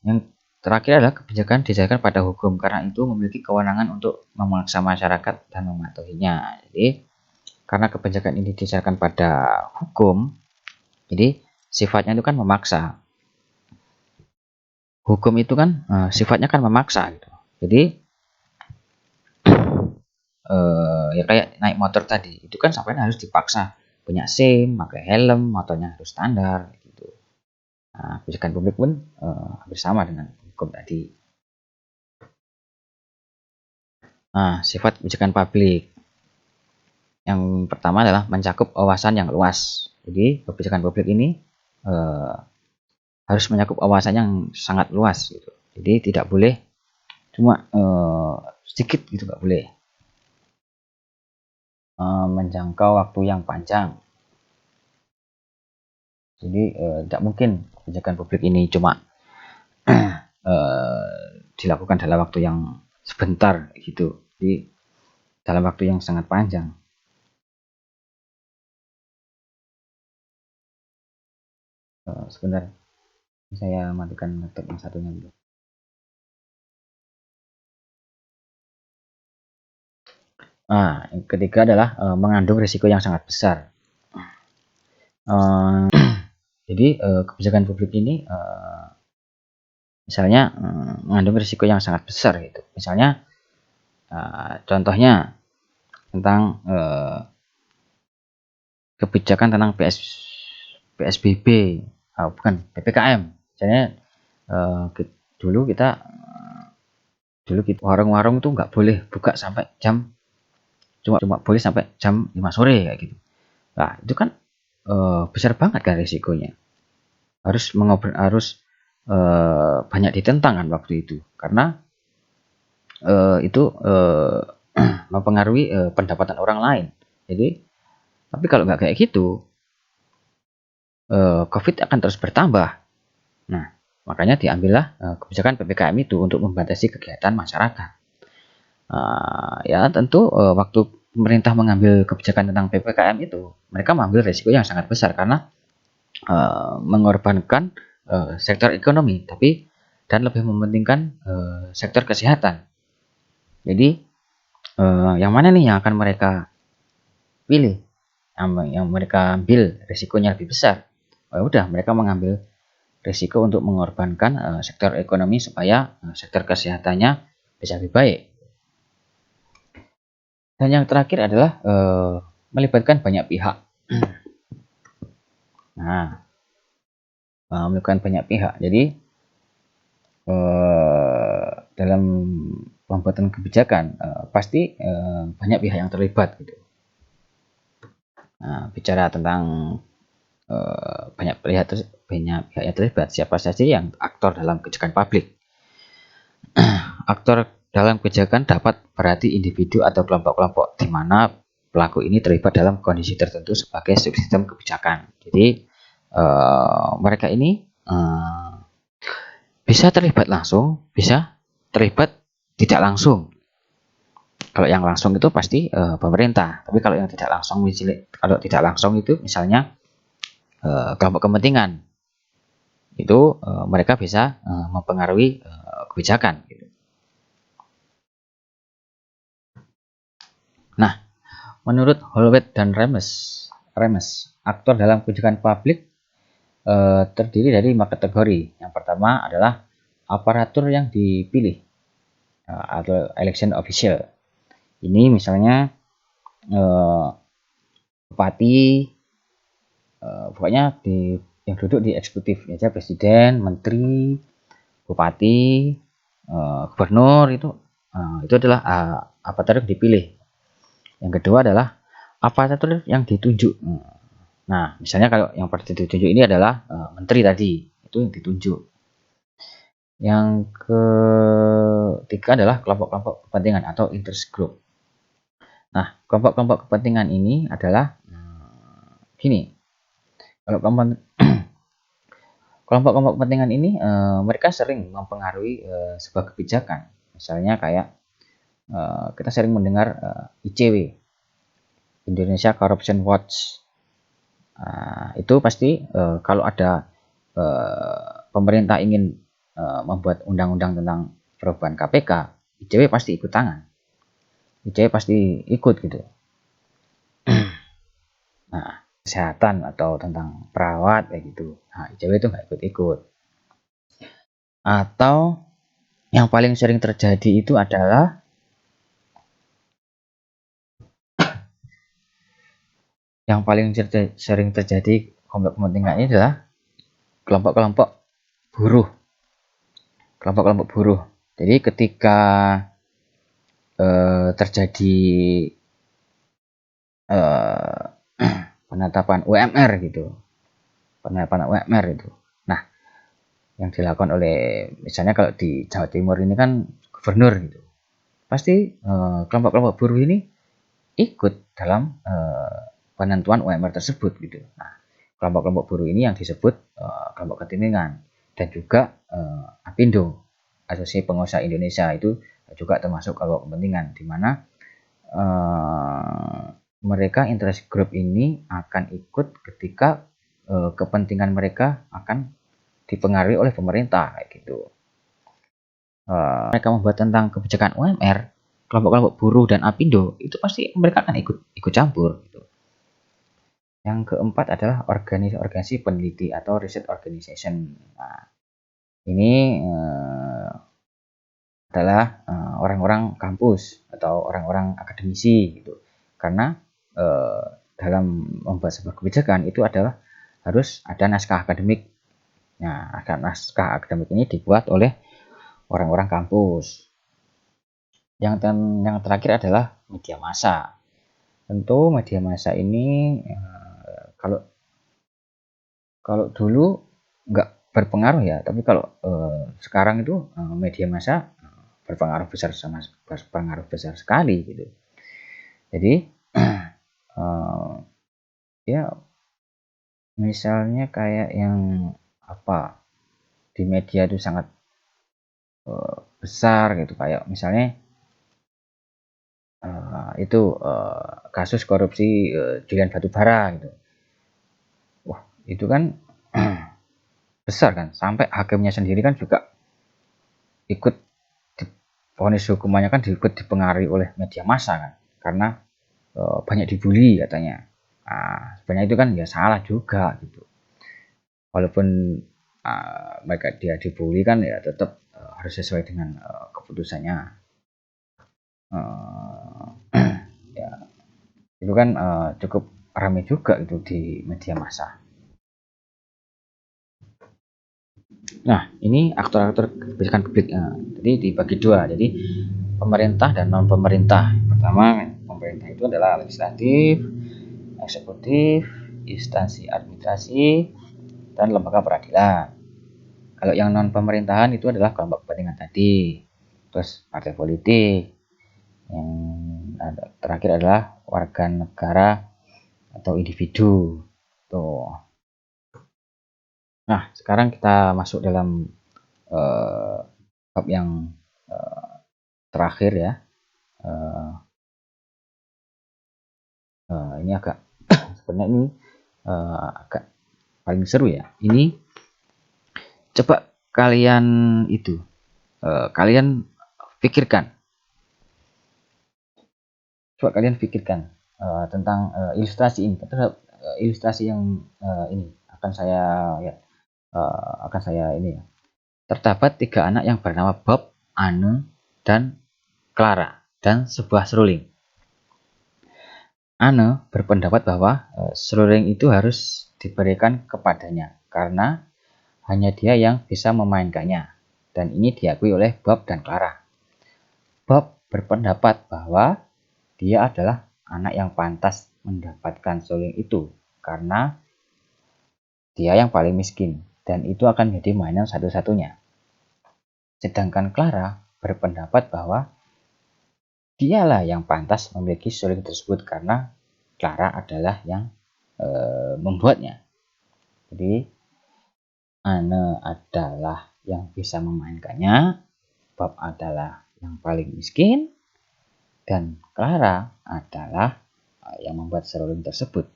Yang terakhir adalah kebijakan didasarkan pada hukum karena itu memiliki kewenangan untuk memaksa masyarakat dan mematuhinya. Jadi karena kebijakan ini didasarkan pada hukum, jadi sifatnya itu kan memaksa. Hukum itu kan sifatnya kan memaksa gitu. Jadi ya kayak naik motor tadi, itu kan sampai harus dipaksa punya SIM, pakai helm, motornya harus standar gitu. Nah, kebijakan publik pun hampir sama dengan hukum tadi. Nah, sifat kebijakan publik. Yang pertama adalah mencakup wawasan yang luas. Jadi kebijakan publik ini harus mencakup wawasan yang sangat luas gitu. Jadi tidak boleh cuma sedikit gitu, nggak boleh. menjangkau waktu yang panjang. Jadi tidak mungkin kebijakan publik ini cuma dilakukan dalam waktu yang sebentar gitu. Jadi dalam waktu yang sangat panjang. Sebentar, saya matikan laptop yang satunya dulu. Yang ketiga adalah mengandung risiko yang sangat besar. Jadi kebijakan publik ini misalnya mengandung risiko yang sangat besar gitu. Misalnya contohnya tentang kebijakan tentang PSBB, bukan PPKM. Misalnya dulu kita warung-warung tuh nggak boleh buka sampai jam cuma boleh sampai jam 5 sore kayak gitu. Nah, itu kan besar banget kan risikonya. Harus banyak ditentang kan waktu itu karena itu mempengaruhi pendapatan orang lain. Jadi tapi kalau nggak kayak gitu, COVID akan terus bertambah. Nah, makanya diambillah kebijakan PPKM itu untuk membatasi kegiatan masyarakat. Ya tentu waktu pemerintah mengambil kebijakan tentang PPKM itu, mereka mengambil risiko yang sangat besar karena mengorbankan sektor ekonomi, dan lebih mementingkan sektor kesehatan. Jadi yang mana nih yang akan mereka pilih, yang mereka ambil risikonya lebih besar? Udah mereka mengambil risiko untuk mengorbankan sektor ekonomi supaya sektor kesehatannya bisa lebih baik. Dan yang terakhir adalah melibatkan banyak pihak. Melibatkan banyak pihak. Jadi dalam pembuatan kebijakan pasti banyak pihak yang terlibat gitu. Bicara tentang banyak pihak yang terlibat, siapa saja yang aktor dalam kebijakan publik. Aktor dalam kebijakan dapat berarti individu atau kelompok-kelompok di mana pelaku ini terlibat dalam kondisi tertentu sebagai subsistem kebijakan. Jadi mereka ini bisa terlibat langsung, bisa terlibat tidak langsung. Kalau yang langsung itu pasti pemerintah, tapi kalau yang tidak langsung itu misalnya kelompok kepentingan, itu mereka bisa mempengaruhi kebijakan. Gitu. Nah, menurut Holweth dan Remes, aktor dalam kebijakan publik terdiri dari 5 kategori. Yang pertama adalah aparatur yang dipilih atau election official. Ini misalnya bupati, pokoknya yang duduk di eksekutif aja, presiden, menteri, bupati, gubernur itu adalah aparatur yang dipilih. Yang kedua adalah aparatur yang ditunjuk. Nah, misalnya kalau yang ditunjuk ini adalah menteri tadi, itu yang ditunjuk. Yang ketiga adalah kelompok-kelompok kepentingan atau interest group. Nah, kelompok-kelompok kepentingan ini adalah gini. Kalau kelompok-kelompok kepentingan ini mereka sering mempengaruhi sebuah kebijakan. Misalnya kayak kita sering mendengar ICW, Indonesia Corruption Watch. Itu pasti kalau ada pemerintah ingin membuat undang-undang tentang perubahan KPK, ICW pasti ikut tangan. ICW pasti ikut gitu. Nah, kesehatan atau tentang perawat kayak gitu. Nah, ICW itu nggak ikut-ikut. Atau yang paling sering terjadi itu adalah sering terjadi konflik kepentingan ini adalah kelompok-kelompok buruh. Kelompok-kelompok buruh. Jadi ketika terjadi penetapan UMR gitu, itu. Nah, yang dilakukan oleh misalnya kalau di Jawa Timur ini kan gubernur gitu, pasti kelompok-kelompok buruh ini ikut dalam penentuan UMR tersebut gitu. Nah, kelompok-kelompok buruh ini yang disebut kelompok ketimpangan, dan juga APindo, Asosiasi Pengusaha Indonesia, itu juga termasuk kelompok kepentingan, di mana mereka interest group ini akan ikut ketika kepentingan mereka akan dipengaruhi oleh pemerintah kayak gitu. Mereka membuat tentang kebijakan UMR, kelompok-kelompok buruh dan APindo itu pasti mereka akan ikut campur gitu. Yang keempat adalah organisasi peneliti atau research organization. Nah, ini adalah orang-orang kampus atau orang-orang akademisi gitu. Karena dalam membuat sebuah kebijakan itu adalah harus ada naskah akademik. Nah, naskah akademik ini dibuat oleh orang-orang kampus. Yang terakhir adalah media massa. Tentu media massa ini kalau dulu nggak berpengaruh ya, tapi kalau sekarang itu media massa berpengaruh besar sekali gitu. Jadi ya misalnya kayak yang di media itu sangat besar gitu, kayak misalnya itu kasus korupsi julian batubara gitu. Wah, itu kan besar kan, sampai hakimnya sendiri kan juga ikut vonis hukumannya kan ikut dipengaruhi oleh media massa kan, karena banyak dibully katanya. Nah, sebenarnya itu kan ya salah juga gitu. Walaupun mereka dia dibully kan ya tetap harus sesuai dengan keputusannya. Ya, itu kan cukup ramai juga itu di media massa. Nah, ini aktor-aktor kebijakan publik. Jadi dibagi dua. Jadi pemerintah dan non pemerintah. Pertama, pemerintah itu adalah legislatif, eksekutif, instansi administrasi, dan lembaga peradilan. Kalau yang non pemerintahan itu adalah kelompok kepentingan tadi, terus partai politik. Yang terakhir adalah warga negara atau individu. Tuh. Nah, sekarang kita masuk dalam bab yang terakhir ya. Ini agak sebenarnya ini agak paling seru ya. Ini coba kalian kalian pikirkan. Coba kalian pikirkan tentang ilustrasi ini. Ilustrasi yang ini akan saya ini ya. Terdapat 3 anak yang bernama Bob, Anne, dan Clara, dan sebuah seruling. Anne berpendapat bahwa seruling itu harus diberikan kepadanya karena hanya dia yang bisa memainkannya, dan ini diakui oleh Bob dan Clara. Bob berpendapat bahwa dia adalah anak yang pantas mendapatkan seruling itu karena dia yang paling miskin, dan itu akan menjadi mainan satu-satunya. Sedangkan Clara berpendapat bahwa dialah yang pantas memiliki seruling tersebut karena Clara adalah yang membuatnya. Jadi Anne adalah yang bisa memainkannya, Bob adalah yang paling miskin, dan Clara adalah yang membuat seruling tersebut.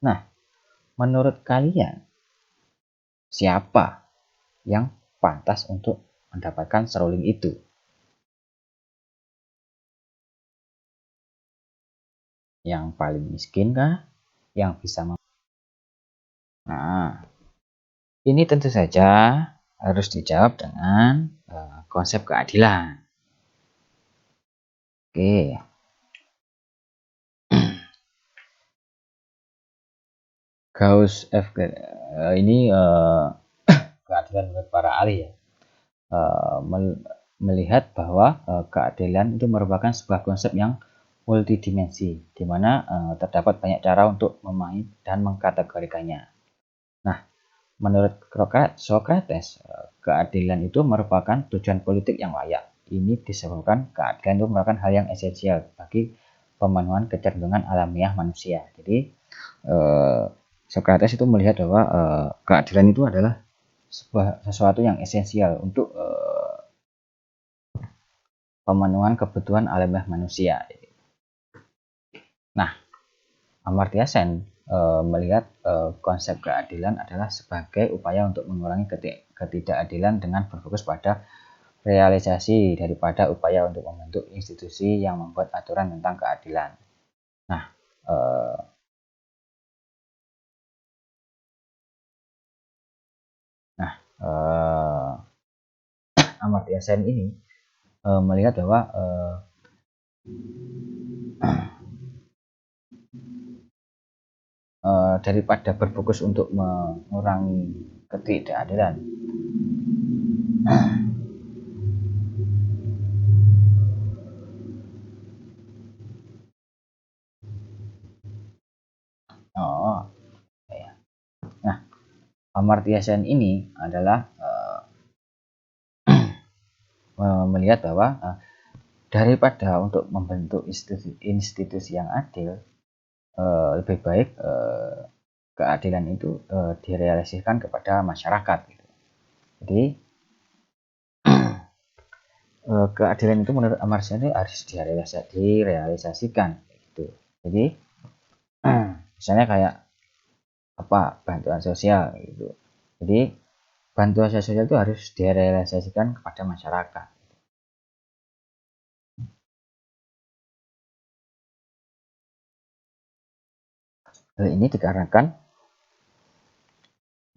Nah, menurut kalian siapa yang pantas untuk mendapatkan seruling itu? Yang paling miskin kah? Yang bisa Nah, ini tentu saja harus dijawab dengan konsep keadilan. Oke. Gauss F ini keadilan menurut para ahli ya. Melihat bahwa keadilan itu merupakan sebuah konsep yang multidimensi, di mana terdapat banyak cara untuk memahami dan mengkategorikannya. Nah, menurut Socrates, keadilan itu merupakan tujuan politik yang layak. Ini disebabkan keadilan itu merupakan hal yang esensial bagi pemenuhan kecenderungan alamiah manusia. Jadi Socrates itu melihat bahwa keadilan itu adalah sesuatu yang esensial untuk pemenuhan kebutuhan alamiah manusia. Nah, Amartya Sen melihat konsep keadilan adalah sebagai upaya untuk mengurangi ketidakadilan dengan berfokus pada realisasi daripada upaya untuk membentuk institusi yang membuat aturan tentang keadilan. Nah, Amartya Sen ini melihat bahwa daripada berfokus untuk mengurangi ketidakadilan, nah, Amartya Sen ini adalah melihat bahwa daripada untuk membentuk institusi yang adil, lebih baik keadilan itu direalisasikan kepada masyarakat. Gitu. Jadi keadilan itu menurut Amartya Sen harus direalisasikan. Gitu. Jadi misalnya kayak bantuan sosial gitu. Jadi bantuan sosial itu harus direalisasikan kepada masyarakat. Hal ini dikarenakan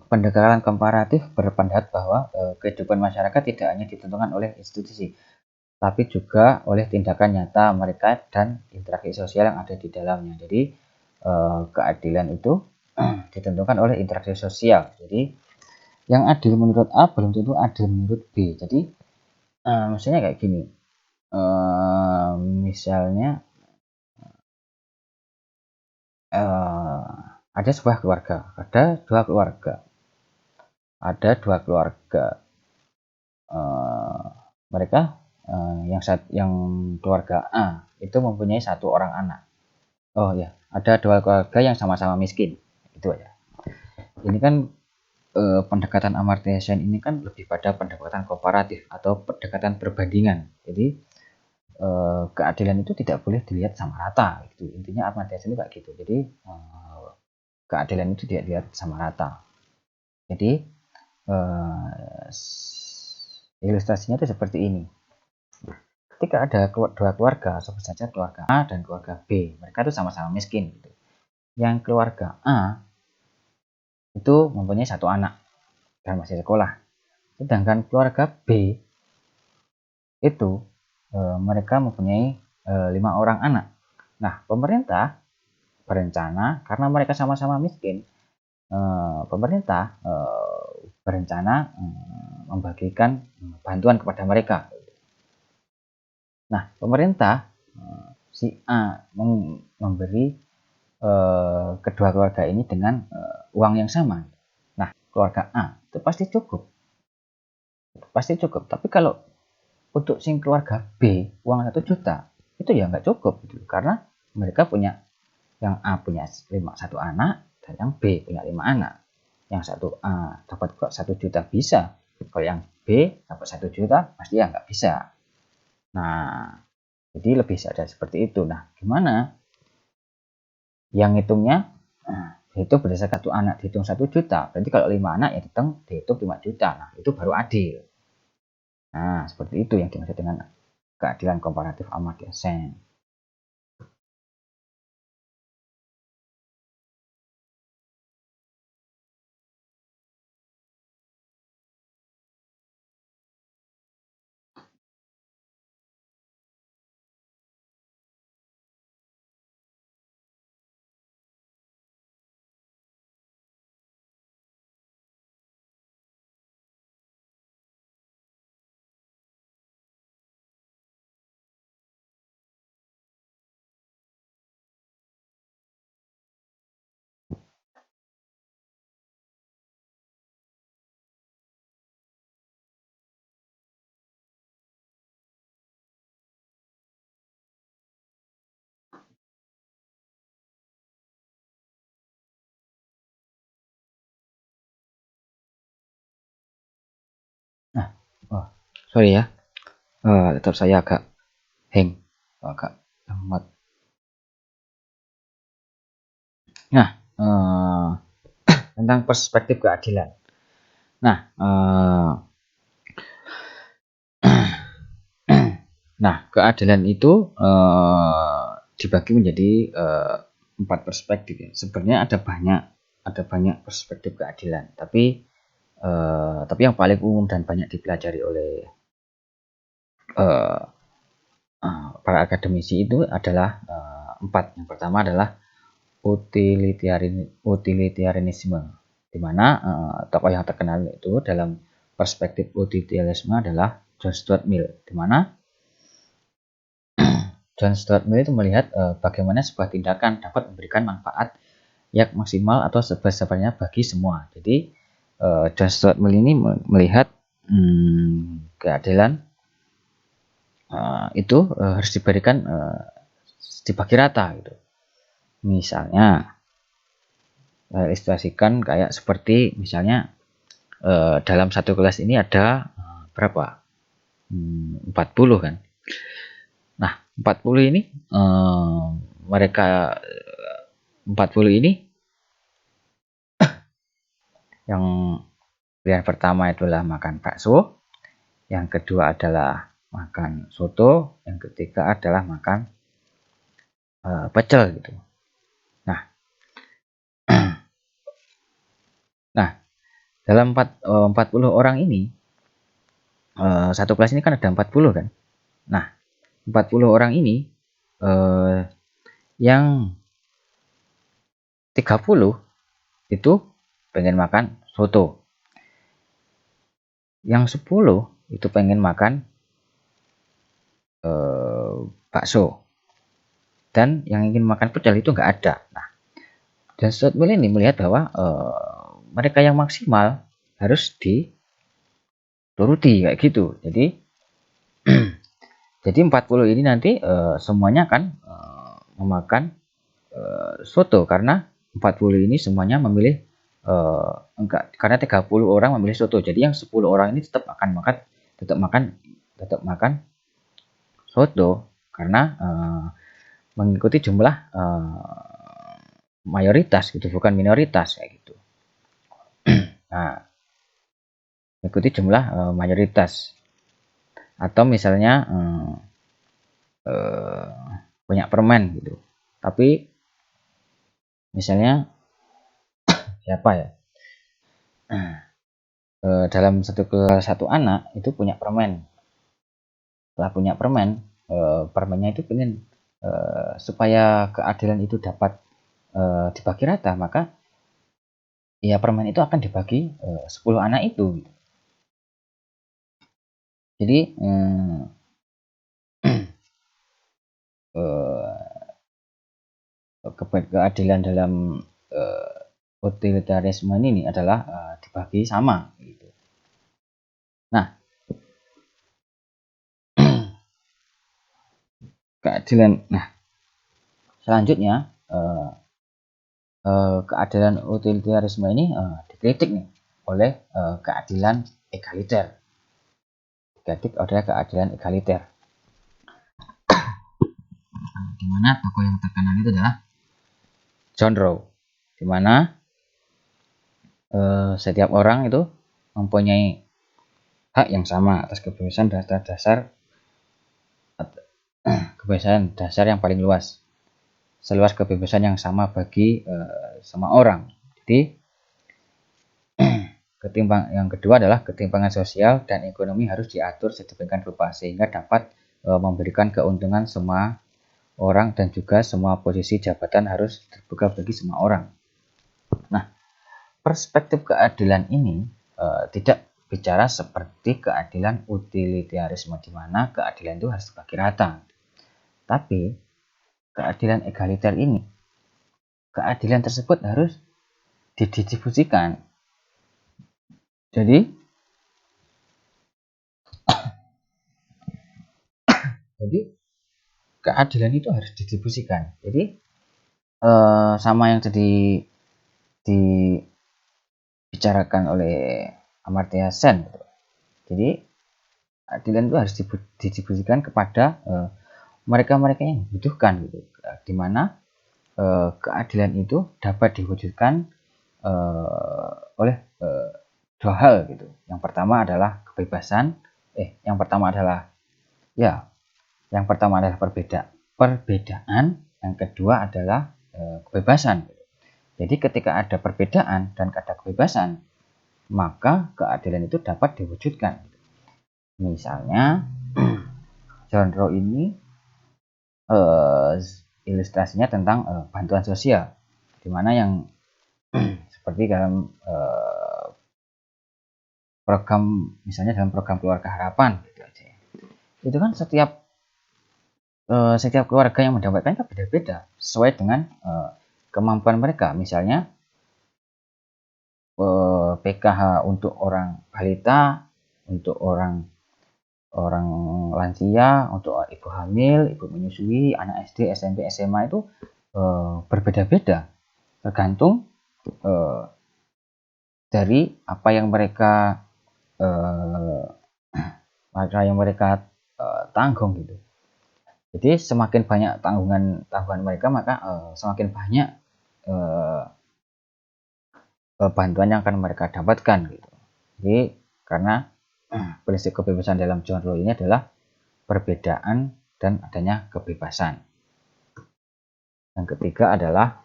pendekatan komparatif berpendapat bahwa kehidupan masyarakat tidak hanya ditentukan oleh institusi, tapi juga oleh tindakan nyata mereka dan interaksi sosial yang ada di dalamnya. Jadi keadilan itu ditentukan oleh interaksi sosial. Jadi yang adil menurut A belum tentu adil menurut B. Jadi misalnya kayak gini, misalnya ada sebuah keluarga, ada dua keluarga, mereka yang keluarga A itu mempunyai satu orang anak. Oh ya, ada dua keluarga yang sama-sama miskin, itu aja. Ini kan pendekatan Amartya Sen ini kan lebih pada pendekatan komparatif atau pendekatan perbandingan. Jadi keadilan itu tidak boleh dilihat sama rata gitu. Intinya Amartya Sen itu kayak gitu. Jadi keadilan itu tidak dilihat sama rata. Jadi ilustrasinya itu seperti ini. Ketika ada dua keluarga, sebut saja keluarga A dan keluarga B, mereka itu sama-sama miskin gitu. Yang keluarga A itu mempunyai satu anak dan masih sekolah, sedangkan keluarga B itu mereka mempunyai 5 orang anak. Nah, pemerintah berencana karena mereka sama-sama miskin, pemerintah berencana membagikan bantuan kepada mereka. Nah, pemerintah si A memberi kedua keluarga ini dengan uang yang sama. Nah, keluarga A itu pasti cukup. Tapi kalau untuk sing keluarga B uang 1 juta itu ya nggak cukup gitu. Karena mereka punya, yang A punya 1 anak dan yang B punya 5 anak. Yang satu A dapat kok 1 juta bisa. Kalau yang B dapat 1 juta pasti ya nggak bisa. Nah, jadi lebih sadar seperti itu. Nah, gimana? Yang hitungnya dihitung berdasarkan satu anak dihitung 1 juta. Berarti kalau 5 anak ya dihitung 5 juta. Nah, itu baru adil. Nah, seperti itu yang dimaksud dengan keadilan komparatif Amartya Sen. sorry ya, laptop saya agak hang, agak lambat. Nah, tentang perspektif keadilan. Nah, keadilan itu dibagi menjadi 4 perspektif ya. Sebenarnya ada banyak perspektif keadilan, tapi yang paling umum dan banyak dipelajari oleh para akademisi itu adalah 4. Yang pertama adalah utilitarianisme, di mana tokoh yang terkenal itu dalam perspektif utilitarianisme adalah John Stuart Mill, di mana John Stuart Mill itu melihat bagaimana sebuah tindakan dapat memberikan manfaat yang maksimal atau sebesar-besarnya bagi semua. Jadi John Stuart Mill ini melihat keadilan itu harus diberikan dibagi rata gitu. Misalnya ilustrasikan kayak seperti misalnya dalam satu kelas ini ada berapa? 40 kan. Nah, 40 ini mereka 40 ini yang pilihan pertama itulah makan bakso, yang kedua adalah makan soto, yang ketiga adalah makan pecel gitu. Nah, dalam 40 orang ini, satu kelas ini kan ada 40 kan. Nah, 40 orang ini yang 30 itu pengen makan soto. Yang 10 itu pengen makan bakso. Dan yang ingin makan pecel itu nggak ada. Nah, dan Stuart Mill ini melihat bahwa mereka yang maksimal harus dituruti kayak gitu. Jadi 40 ini nanti semuanya akan memakan soto karena 40 ini semuanya memilih enggak, karena 30 orang memilih soto. Jadi yang 10 orang ini tetap makan soto karena mengikuti jumlah mayoritas gitu, bukan minoritas kayak gitu. Nah, mengikuti jumlah mayoritas. Atau misalnya banyak permen gitu. Tapi misalnya siapa ya? Dalam satu anak itu punya permen. Setelah punya permen, permennya itu pengen supaya keadilan itu dapat dibagi rata, maka ya permen itu akan dibagi 10 anak itu. Jadi keadilan dalam utilitarisme ini adalah dibagi sama gitu. Nah, keadilan. Nah, selanjutnya keadilan utilitarisme ini dikritik nih oleh keadilan egaliter. Dikritik oleh keadilan egaliter. Di mana tokoh yang terkenal itu adalah John Rowe, di mana setiap orang itu mempunyai hak yang sama atas kebebasan dasar yang paling luas, seluas kebebasan yang sama bagi semua orang. Jadi yang kedua adalah ketimpangan sosial dan ekonomi harus diatur sedemikian rupa sehingga dapat memberikan keuntungan semua orang dan juga semua posisi jabatan harus terbuka bagi semua orang. Nah, perspektif keadilan ini tidak bicara seperti keadilan utilitarisme di mana keadilan itu harus dibagi rata. Tapi keadilan egaliter ini, keadilan tersebut harus didistribusikan. Jadi keadilan itu harus didistribusikan. Jadi sama yang tadi dibicarakan oleh Amartya Sen. Jadi keadilan itu harus didistribusikan kepada mereka-mereka yang membutuhkan gitu, dimana keadilan itu dapat diwujudkan oleh dua hal gitu. Yang pertama adalah kebebasan, yang pertama adalah perbedaan, yang kedua adalah kebebasan. Jadi ketika ada perbedaan dan ada kebebasan, maka keadilan itu dapat diwujudkan. Misalnya John Rowe ini ilustrasinya tentang bantuan sosial, dimana yang seperti dalam program, misalnya dalam program Keluarga Harapan gitu aja. Itu kan setiap keluarga yang mendapatkan itu beda-beda sesuai dengan kemampuan mereka. Misalnya PKH untuk orang balita, untuk orang lansia, untuk ibu hamil, ibu menyusui, anak SD, SMP, SMA itu berbeda-beda tergantung dari apa yang mereka tanggung gitu. Jadi semakin banyak tanggungan mereka, maka semakin banyak bantuan yang akan mereka dapatkan gitu. Jadi karena prinsip kebebasan dalam John Rowe ini adalah perbedaan dan adanya kebebasan. Yang ketiga adalah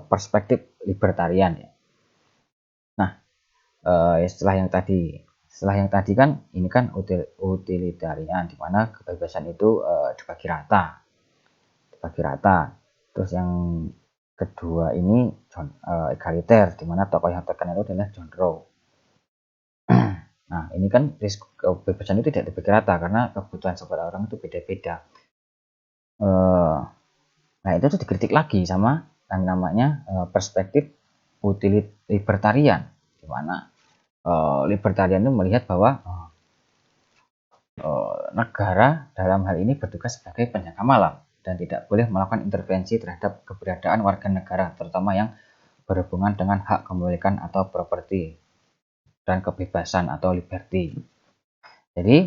perspektif libertarian ya. Nah, setelah yang tadi kan ini kan utilitarian, di mana kebebasan itu dibagi rata. Terus yang kedua ini egaliter, di mana tokoh yang terkenal itu adalah John Rowe. Nah, ini kan kebebasan itu tidak dibagi rata karena kebutuhan seorang orang itu beda-beda. Nah, itu tuh dikritik lagi sama yang namanya perspektif libertarian, di mana libertarian itu melihat bahwa negara dalam hal ini bertugas sebagai penjaga malam dan tidak boleh melakukan intervensi terhadap keberadaan warga negara, terutama yang berhubungan dengan hak kepemilikan atau properti dan kebebasan atau liberty. Jadi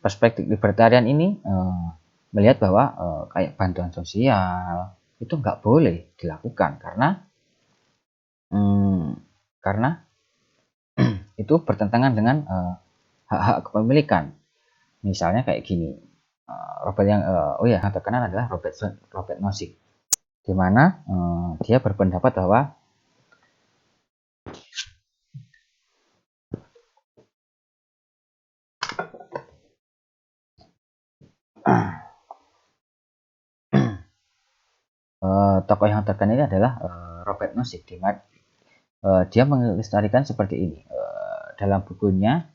perspektif libertarian ini melihat bahwa kayak bantuan sosial itu nggak boleh dilakukan karena itu bertentangan dengan hak-hak kepemilikan. Misalnya kayak gini, yang terkenal adalah Robert Nozick, di mana dia berpendapat bahwa tokoh yang terkenal ini adalah Robert Nozick, di mana dia mengilustrasikan seperti ini dalam bukunya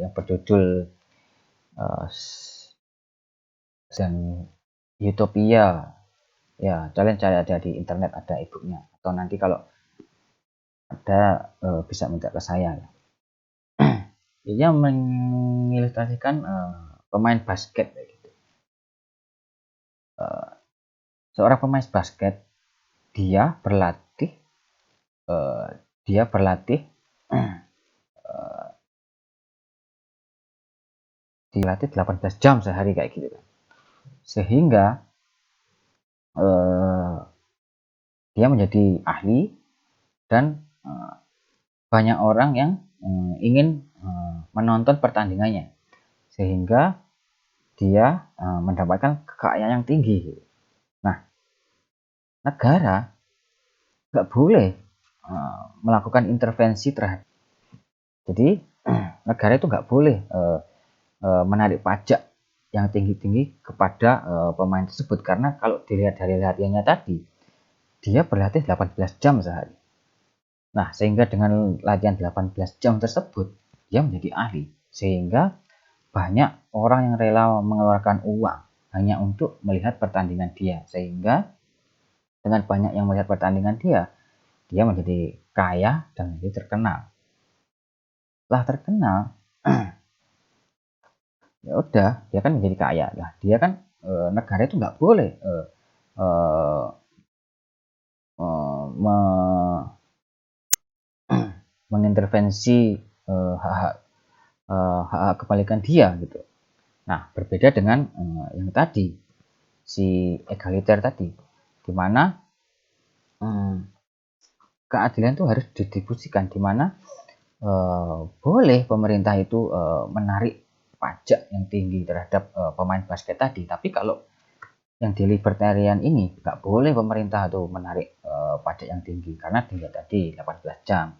yang berjudul dan Utopia. Ya, kalian cari ada di internet, ada e-booknya, atau nanti kalau ada bisa minta ke saya. Dia mengilustrasikan pemain basket gitu. Seorang pemain basket dia berlatih 18 jam sehari kayak gitu kan. Sehingga dia menjadi ahli dan banyak orang yang ingin menonton pertandingannya, sehingga dia mendapatkan kekayaan yang tinggi. Nah, negara nggak boleh melakukan intervensi terhadap. Jadi negara itu nggak boleh menarik pajak yang tinggi-tinggi kepada pemain tersebut, karena kalau dilihat dari latihannya tadi, dia berlatih 18 jam sehari. Nah, sehingga dengan latihan 18 jam tersebut, dia menjadi ahli. Sehingga banyak orang yang rela mengeluarkan uang hanya untuk melihat pertandingan dia. Sehingga dengan banyak yang melihat pertandingan dia menjadi kaya dan menjadi terkenal. Setelah terkenal, ya udah, dia kan menjadi kaya. Lah, dia kan negara itu nggak boleh mengintervensi hak-hak kepemilikan dia gitu. Nah, berbeda dengan yang tadi, si egaliter tadi, di mana keadilan itu harus didistribusikan, di mana boleh pemerintah itu menarik pajak yang tinggi terhadap pemain basket tadi, tapi kalau yang di libertarian ini nggak boleh pemerintah tuh menarik pajak yang tinggi karena dilihat tadi 18 jam.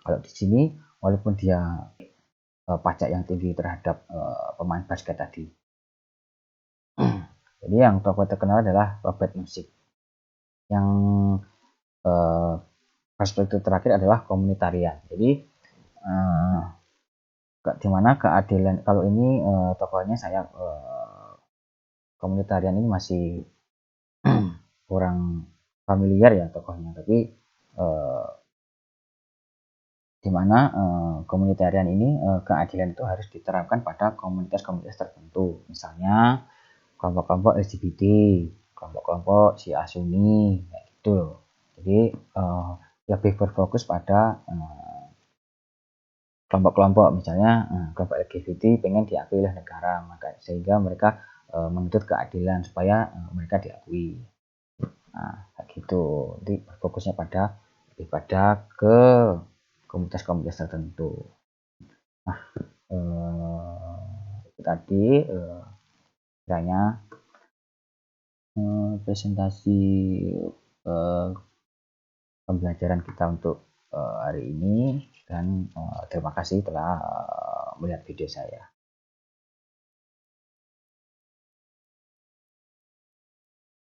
Kalau di sini walaupun dia pajak yang tinggi terhadap pemain basket tadi. Jadi yang tokoh terkenal adalah Robert Nozick. Yang perspektif terakhir adalah komunitarian. Jadi di mana keadilan, kalau ini tokohnya saya komunitarian ini masih kurang familiar ya tokohnya, tapi di mana komunitarian ini keadilan itu harus diterapkan pada komunitas-komunitas tertentu, misalnya kelompok-kelompok LGBT, kelompok-kelompok Syiah Sunni, kayak gitu loh. Jadi lebih berfokus pada kelompok-kelompok, misalnya kelompok LGBT pengen diakui oleh negara, maka sehingga mereka menuntut keadilan supaya mereka diakui. Nah, kayak gitu. Jadi fokusnya lebih pada ke komunitas-komunitas tertentu. Nah, itu tadi kiranya presentasi pembelajaran kita untuk hari ini, dan terima kasih telah melihat video saya.